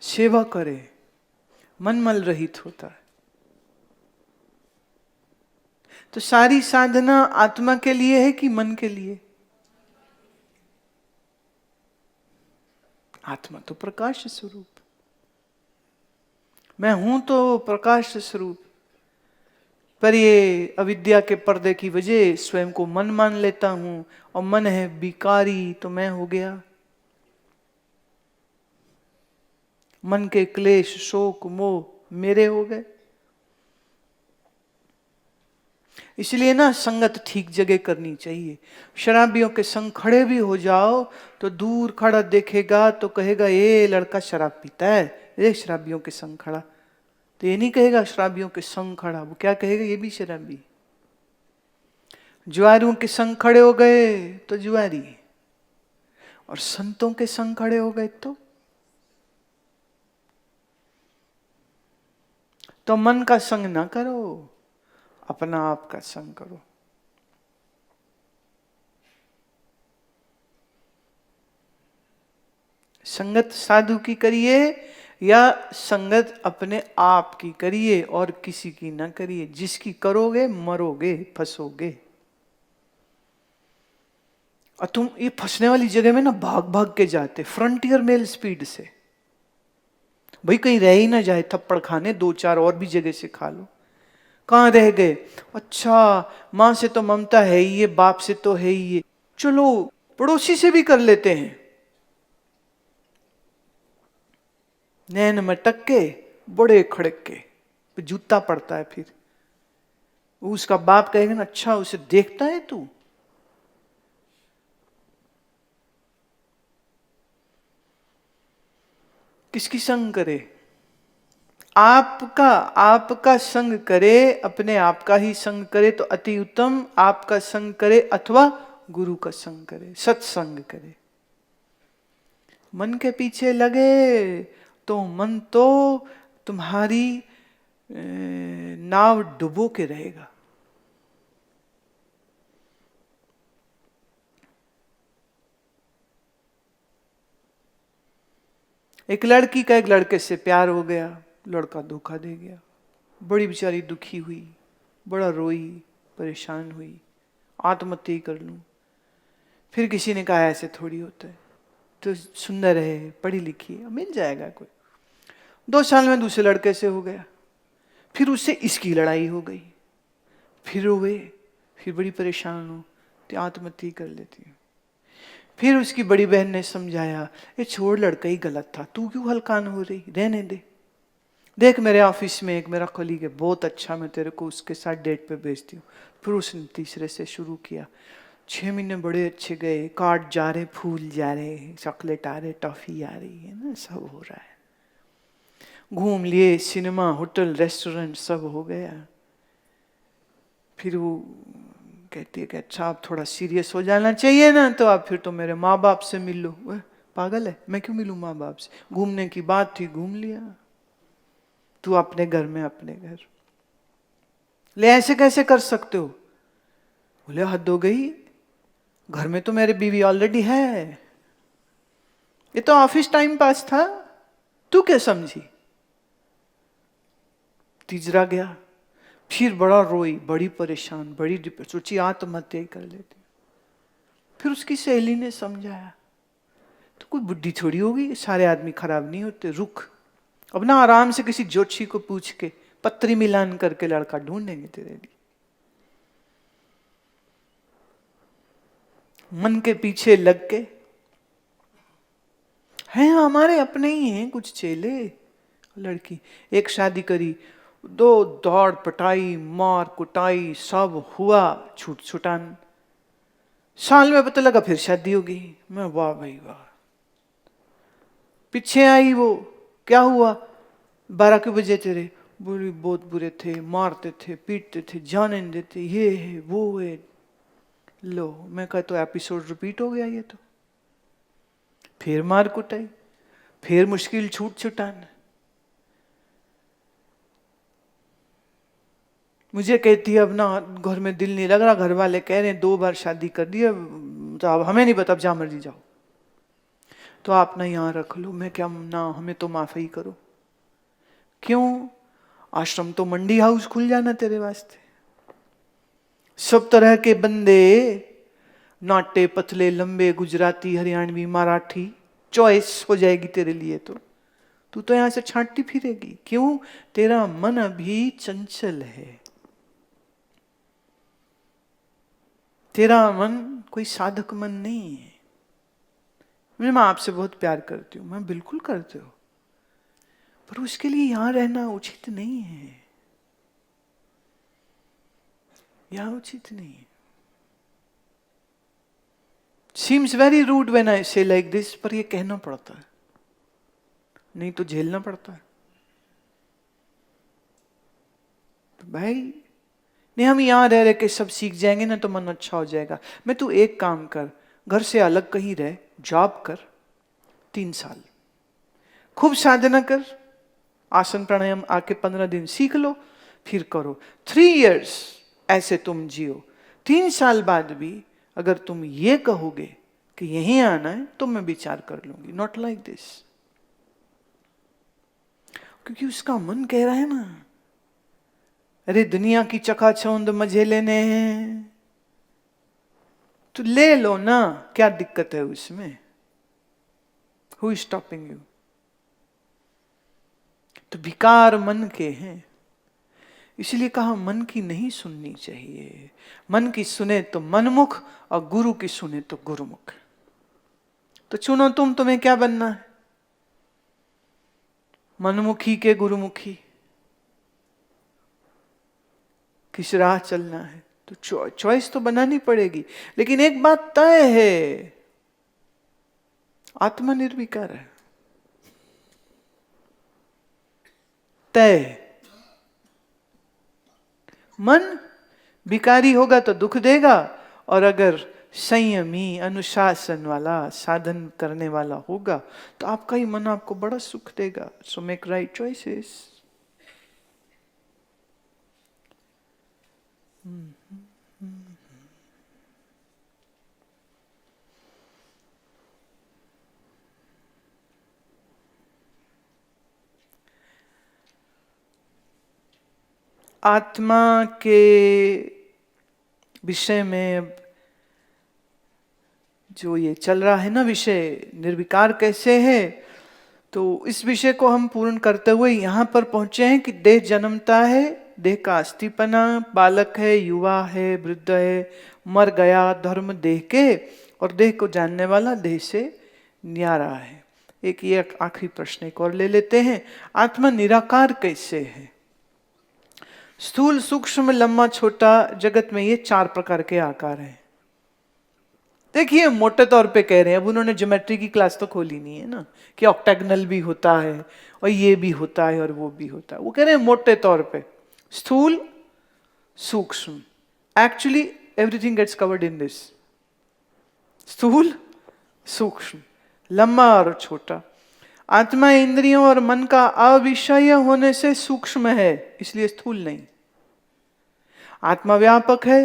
सेवा करे, मन मल रहित होता है। तो सारी साधना आत्मा के लिए है कि मन के लिए? आत्मा तो प्रकाश स्वरूप, मैं हूं तो प्रकाश स्वरूप, पर ये अविद्या के पर्दे की वजह स्वयं को मन मान लेता हूं, और मन है विकारी तो मैं हो गया। मन के क्लेश शोक मोह मेरे हो गए। इसलिए ना संगत ठीक जगह करनी चाहिए। शराबियों के संग खड़े भी हो जाओ तो दूर खड़ा देखेगा तो कहेगा ये लड़का शराब पीता है, ये शराबियों के संग खड़ा। तो ये नहीं कहेगा शराबियों के संग खड़ा, वो क्या कहेगा? ये भी शराबी। जुआरियों के संग खड़े हो गए तो जुआरी, और संतों के संग खड़े हो गए तो मन का संग ना करो, अपना आप का संग करो। संगत साधु की करिए या संगत अपने आप की करिए, और किसी की ना करिए। जिसकी करोगे मरोगे, फंसोगे। और तुम ये फंसने वाली जगह में ना भाग भाग के जाते, फ्रंटियर मेल स्पीड से। भाई कहीं रह ही ना जाए थप्पड़ खाने, दो चार और भी जगह से खा लो। कहां रह गए? अच्छा, मां से तो ममता है ही, ये बाप से तो है ही, ये चलो पड़ोसी से भी कर लेते हैं। नैन मटक के बड़े खड़क के जूता पड़ता है। फिर उसका बाप कहेगा ना, अच्छा उसे देखता है तू? किसकी संग करे? आपका संग करे, अपने आप का ही संग करे तो अति उत्तम। आपका संग करे अथवा गुरु का संग करे, सत्संग करे। मन के पीछे लगे तो मन तो तुम्हारी नाव डुबो के रहेगा। एक लड़की का एक लड़के से प्यार हो गया, लड़का धोखा दे गया। बड़ी बेचारी दुखी हुई, बड़ा रोई, परेशान हुई, आत्महत्या कर लूं। फिर किसी ने कहा ऐसे थोड़ी होता है, तो सुंदर है, पढ़ी लिखी है, मिल जाएगा कोई। 2 साल में दूसरे लड़के से हो गया, फिर उससे इसकी लड़ाई हो गई, फिर रोए, फिर बड़ी परेशान हो तो आत्महत्या कर लेती हूँ। फिर उसकी बड़ी बहन ने समझाया, ये छोड़, लड़का ही गलत था, तू क्यों हलकान हो रही, रहने दे। देख मेरे ऑफिस में एक मेरा कलीग है, बहुत अच्छा, मैं तेरे को उसके साथ डेट पे भेजती हूँ। फिर उसने तीसरे से शुरू किया। 6 महीने बड़े अच्छे गए, कार्ड जा रहे, फूल जा रहे, चॉकलेट आ रहे, टॉफी आ रही है ना, सब हो रहा है। घूम लिए, सिनेमा होटल रेस्टोरेंट सब हो गया। फिर वो कहती है कि अच्छा आप थोड़ा सीरियस हो जाना चाहिए ना, तो आप फिर तो मेरे माँ बाप से मिल लो। वह पागल है, मैं क्यों मिलूं माँ बाप से? घूमने की बात थी, घूम लिया। तू अपने घर में अपने घर ले, ऐसे कैसे कर सकते हो? बोले हद हो गई, घर में तो मेरी बीवी ऑलरेडी है, ये तो ऑफिस टाइम पास था, तू क्या समझी? तीसरा गया, फिर बड़ा रोई, बड़ी परेशान, बड़ी डिप्रेस, सोची आत्महत्या ही कर लेती। फिर उसकी सहेली ने समझाया, तो कोई बुद्धि थोड़ी होगी, सारे आदमी खराब नहीं होते, रुक अब ना आराम से किसी ज्योतिषी को पूछ के पत्री मिलान करके लड़का ढूंढेंगे तेरे लिए। मन के पीछे लग के, हैं हमारे अपने ही हैं कुछ चेले। लड़की एक शादी करी, दो दौड़ पटाई मार कुटाई सब हुआ, छूट छुटान, साल में पता लगा फिर शादी हो गई। मैं वाह भाई वाह। पीछे आई वो, क्या हुआ, 12 के बजे तेरे, बोली बहुत बुरे थे, मारते थे पीटते थे जाने नहीं देते, ये है वो है। लो मैं कहा तो एपिसोड रिपीट हो गया ये तो। फिर मार कुटाई, फिर मुश्किल छूट छुटान। मुझे कहती है अब ना घर में दिल नहीं लग रहा, घर वाले कह रहे हैं 2 बार शादी कर दी, तो अब हमें नहीं पता, अब जहां मर्जी जाओ, तो आप ना यहाँ रख लो। मैं क्या ना, हमें तो माफी करो। क्यों, आश्रम तो मंडी हाउस खुल जाना तेरे वास्ते, सब तरह के बंदे, नाटे पतले लंबे, गुजराती हरियाणवी मराठी, चॉइस हो जाएगी तेरे लिए। तो तू तो यहां से छांटती फिरेगी। क्यों, तेरा मन अभी चंचल है, तेरा मन कोई साधक मन नहीं है। मैं आपसे बहुत प्यार करती हूँ, मैं बिल्कुल करते हो, पर उसके लिए यहां रहना उचित नहीं है, यहां उचित नहीं है। Seems very rude when I say like this, पर ये कहना पड़ता है, नहीं तो झेलना पड़ता है। तो भाई नहीं, हम यहां रह रहे के सब सीख जाएंगे ना तो मन अच्छा हो जाएगा। मैं तू एक काम कर, घर से अलग कहीं रह, जॉब कर 3 साल, खूब साधना कर, आसन प्राणायाम आके 15 दिन सीख लो, फिर करो 3 years ऐसे तुम जियो। 3 साल बाद भी अगर तुम ये कहोगे कि यहीं आना है तो मैं विचार कर लूंगी। नॉट लाइक दिस, क्योंकि उसका मन कह रहा है ना, अरे दुनिया की चकाचौंध मजे लेने हैं तो ले लो ना, क्या दिक्कत है उसमें, हु इज स्टॉपिंग यू। तो विकार मन के हैं, इसलिए कहा मन की नहीं सुननी चाहिए। मन की सुने तो मनमुख और गुरु की सुने तो गुरुमुख। तो चुनो तुम, तुम्हें क्या बनना है, मनमुखी के गुरुमुखी, किस राह चलना है। तो चॉइस तो बनानी पड़ेगी, लेकिन एक बात तय है, आत्मा निर्विकार है, तय। मन विकारी होगा तो दुख देगा, और अगर संयमी अनुशासन वाला साधन करने वाला होगा तो आपका ही मन आपको बड़ा सुख देगा। So make right choices. आत्मा के विषय में जो ये चल रहा है ना विषय, निर्विकार कैसे है, तो इस विषय को हम पूर्ण करते हुए यहां पर पहुंचे हैं कि देह जन्मता है, देह का अस्थिपना, बालक है, युवा है, वृद्ध है, मर गया, धर्म देह के, और देह को जानने वाला देह से न्यारा है। एक ये आखिरी प्रश्न एक और ले लेते हैं, आत्मा निराकार कैसे है। स्थूल सूक्ष्म लंबा छोटा, जगत में ये 4 प्रकार के आकार हैं। देखिए मोटे तौर पे कह रहे हैं, अब उन्होंने ज्योमेट्री की क्लास तो खोली नहीं है ना कि ऑक्टेगनल भी होता है और ये भी होता है और वो भी होता है। वो कह रहे हैं मोटे तौर पे स्थूल सूक्ष्म, actually everything gets covered in this. स्थूल सूक्ष्म लंबा और छोटा। आत्मा इंद्रियों और मन का अविषय होने से सूक्ष्म है, इसलिए स्थूल नहीं। आत्मा व्यापक है,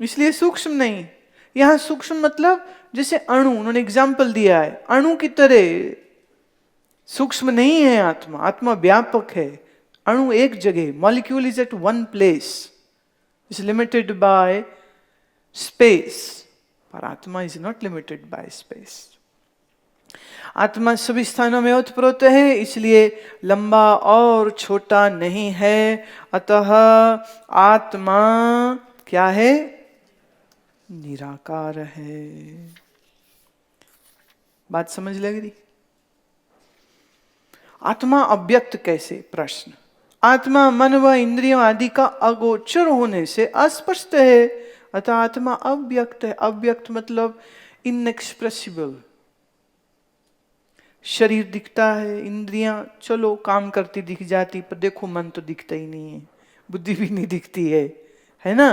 इसलिए सूक्ष्म नहीं। यहां सूक्ष्म मतलब जैसे अणु, उन्होंने एग्जाम्पल दिया है, अणु की तरह सूक्ष्म नहीं है आत्मा। आत्मा व्यापक है, अणु एक जगह, molecule is at one place, is limited by space, पर आत्मा is not limited by space. आत्मा सभी स्थानों में ओतप्रोत है, इसलिए लंबा और छोटा नहीं है। अतः आत्मा क्या है? निराकार है। बात समझ लग रही? आत्मा अव्यक्त कैसे? प्रश्न। आत्मा मन व इंद्रियों आदि का अगोचर होने से अस्पष्ट है, अतः आत्मा अव्यक्त है। अव्यक्त मतलब इनएक्सप्रेसिबल। शरीर दिखता है, इंद्रियां चलो काम करती दिख जाती, पर देखो मन तो दिखता ही नहीं है, बुद्धि भी नहीं दिखती है ना?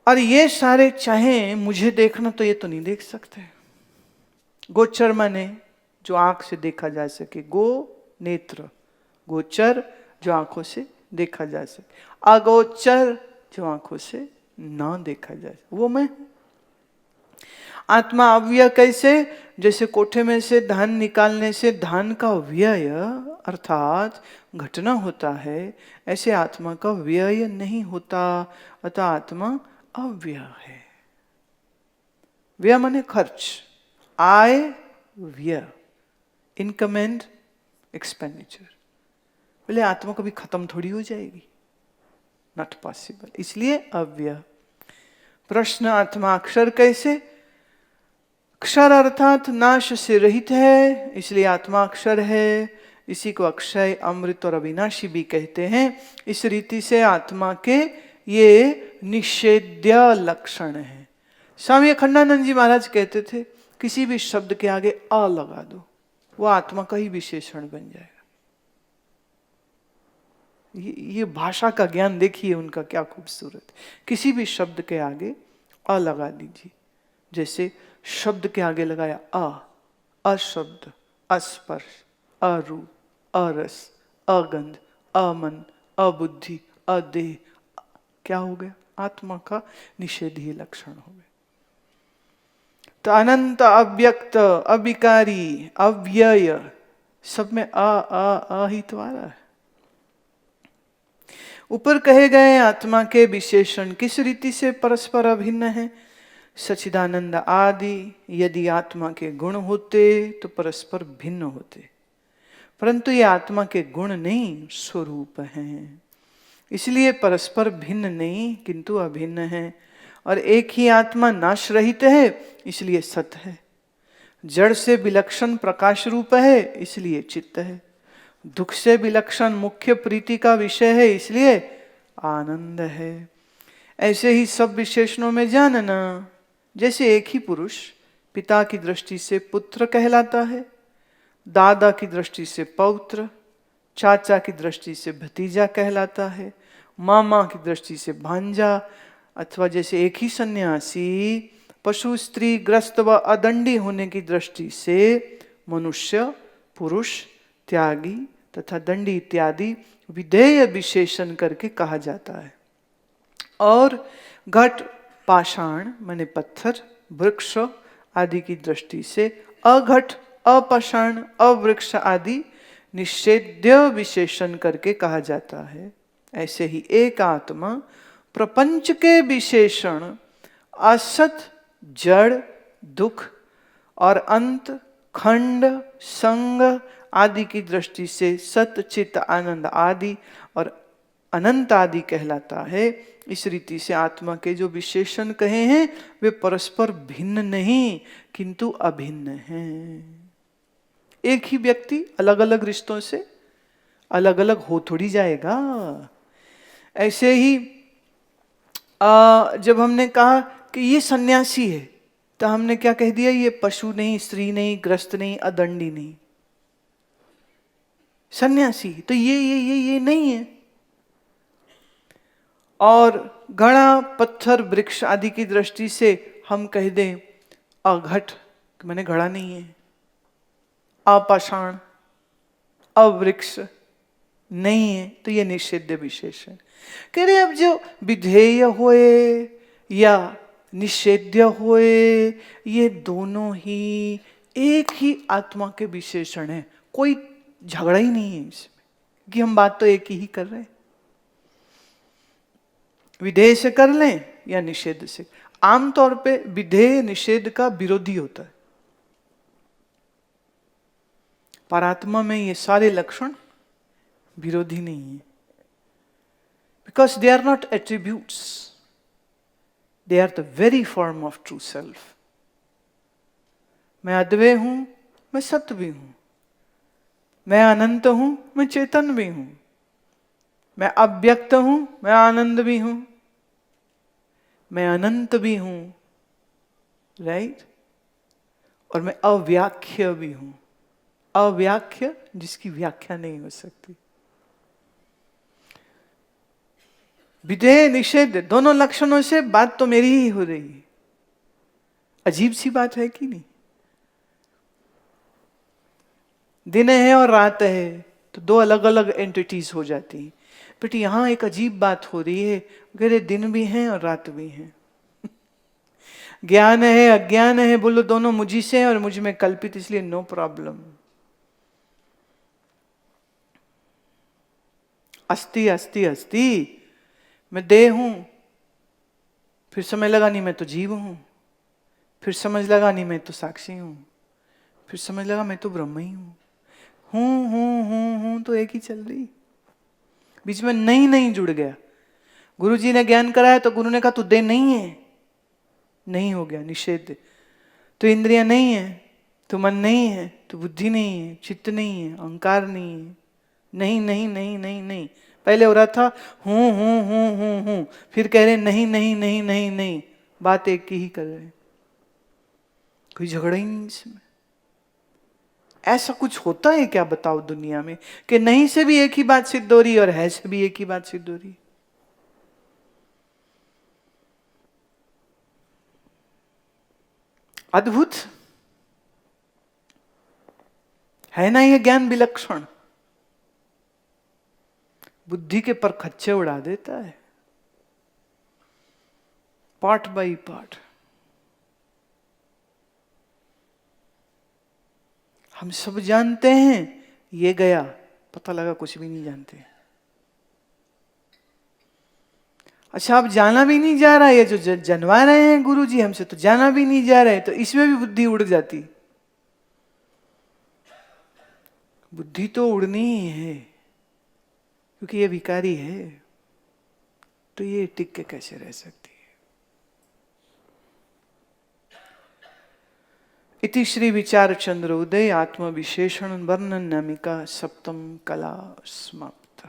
और ये सारे चाहे मुझे देखना तो ये तो नहीं देख सकते। गोचर माने जो आंख से देखा जा सके, गो नेत्र, गोचर जो आंखों से देखा जा सके, अगोचर जो आंखों से ना देखा जा सके, वो मैं हूं। आत्मा अव्यय कैसे? जैसे कोठे में से धान निकालने से धान का व्यय अर्थात घटना होता है, ऐसे आत्मा का व्यय नहीं होता, अतः आत्मा अव्यय है। व्यय माने खर्च, आय व्यय, इनकम एंड एक्सपेंडिचर। बोले आत्मा कभी खत्म थोड़ी हो जाएगी, नॉट पॉसिबल, इसलिए अव्यय। प्रश्न, आत्मा अक्षर कैसे? अक्षर अर्थात नाश से रहित है, इसलिए आत्मा अक्षर है। इसी को अक्षय, अमृत और अविनाशी भी कहते हैं। इस रीति से आत्मा के ये निषेध्य लक्षण है। स्वामी अखंडानंद जी महाराज कहते थे किसी भी शब्द के आगे अ लगा दो, वो आत्मा का ही विशेषण बन जाएगा। ये भाषा का ज्ञान देखिए उनका क्या खूबसूरत। किसी भी शब्द के आगे अ लगा दीजिए, जैसे शब्द के आगे लगाया अशब्द, अस्पर्श, अरूप, अरस, अगंध, अमन, अबुद्धि, अदेह, क्या हो गया? आत्मा का निषेधीय लक्षण हो गया। तो अनंत, अव्यक्त, अविकारी, अव्यय, सब में अ ही तो आ रहा है। ऊपर कहे गए आत्मा के विशेषण किस रीति से परस्पर अभिन्न है? सच्चिदानंद आदि यदि आत्मा के गुण होते तो परस्पर भिन्न होते, परंतु ये आत्मा के गुण नहीं, स्वरूप हैं, इसलिए परस्पर भिन्न नहीं किंतु अभिन्न है। और एक ही आत्मा नाश रहित है, इसलिए सत है। जड़ से विलक्षण प्रकाश रूप है, इसलिए चित्त है। दुख से विलक्षण मुख्य प्रीति का विषय है, इसलिए आनंद है। ऐसे ही सब विशेषणों में जानना, जैसे एक ही पुरुष पिता की दृष्टि से पुत्र कहलाता है, दादा की दृष्टि से पौत्र, चाचा की दृष्टि से भतीजा कहलाता है, मामा की दृष्टि से भांजा, अथवा जैसे एक ही सन्यासी पशु, स्त्री, ग्रस्त व अदंडी होने की दृष्टि से मनुष्य, पुरुष, त्यागी तथा दंडी इत्यादि विधेय विशेषण करके कहा जाता है। और घट, पाषाण माने पत्थर, वृक्ष आदि की दृष्टि से अघट, अपाषाण, अवृक्ष आदि निषेध्य विशेषण करके कहा जाता है। ऐसे ही एक आत्मा प्रपंच के विशेषण असत, जड़, दुख और अंत, खंड, संग आदि की दृष्टि से सत, चित, आनंद आदि और अनंत आदि कहलाता है। इस रीति से आत्मा के जो विशेषण कहे हैं वे परस्पर भिन्न नहीं किंतु अभिन्न हैं। एक ही व्यक्ति अलग अलग रिश्तों से अलग अलग हो थोड़ी जाएगा। ऐसे ही जब हमने कहा कि ये सन्यासी है, तो हमने क्या कह दिया? ये पशु नहीं, स्त्री नहीं, ग्रस्त नहीं, अदंडी नहीं, सन्यासी। तो ये नहीं है। और घड़ा, पत्थर, वृक्ष आदि की दृष्टि से हम कह दें अघट माने घड़ा नहीं है, अपाषाण, अवृक्ष नहीं है, तो ये निषेध विशेषण। कह रहे अब जो विधेय होए या निषेध्य होए, ये दोनों ही एक ही आत्मा के विशेषण है, कोई झगड़ा ही नहीं है इसमें, कि हम बात तो एक ही कर रहे हैं। विधेय से कर लें या निषेध से। आमतौर पे विधेय निषेध का विरोधी होता है। परात्मा में ये सारे लक्षण विरोधी नहीं है, because they are not attributes, they are the very form of true self. मैं अद्वय हूं, मैं सत्य भी हूं, मैं अनंत हूं, मैं चेतन भी हूं, मैं अव्यक्त हूं, मैं आनंद भी हूं, मैं अनंत भी हूं, राइट? और मैं अव्याख्य भी हूं। अव्याख्य जिसकी व्याख्या नहीं हो सकती। विधेय निषेध दोनों लक्षणों से बात तो मेरी ही हो रही है। अजीब सी बात है कि नहीं? दिन है और रात है तो दो अलग अलग एंटिटीज हो जाती हैं, बट यहां एक अजीब बात हो रही है, अगर दिन भी हैं और रात भी हैं। ज्ञान है अज्ञान है, बोलो दोनों मुझी से हैं और मुझ में कल्पित, इसलिए नो प्रॉब्लम। अस्ति अस्ति अस्ति, मैं देह हूं, फिर समझ लगा नहीं मैं तो जीव हूं, फिर समझ लगा नहीं मैं तो साक्षी हूं, फिर समझ लगा मैं तो ब्रह्म ही हूं। हूं तो एक ही चल रही, बीच में नहीं जुड़ गया। गुरु जी ने ज्ञान कराया तो गुरु ने कहा तू देह नहीं है, नहीं हो गया निषेध। तो इंद्रियां नहीं है, तो मन नहीं है, तो बुद्धि नहीं है, चित्त नहीं है, अहंकार नहीं है। नहीं नहीं नहीं नहीं नहीं, पहले हो रहा था हूं, फिर कह रहे नहीं नहीं नहीं नहीं नहीं, बात एक की ही कर रहे हैं, कोई झगड़ा ही नहीं इसमें। ऐसा कुछ होता है क्या बताओ दुनिया में कि नहीं से भी एक ही बात सिद्ध हो रही और है से भी एक ही बात सिद्ध हो रही? अद्भुत है ना ये ज्ञान विलक्षण, बुद्धि के पर खच्चे उड़ा देता है पार्ट बाय पार्ट। हम सब जानते हैं, ये गया, पता लगा कुछ भी नहीं जानते। अच्छा, अब जाना भी नहीं जा रहा है, ये जो जनवा रहे हैं गुरु जी हमसे, तो जाना भी नहीं जा रहा है, तो इसमें भी बुद्धि उड़ जाती। बुद्धि तो उड़नी ही है, क्योंकि ये विकारी है, तो ये टिक के कैसे रह सकती है? इति श्री विचार चंद्र उदय आत्म विशेषण वर्णन नामिका सप्तम कला समाप्त।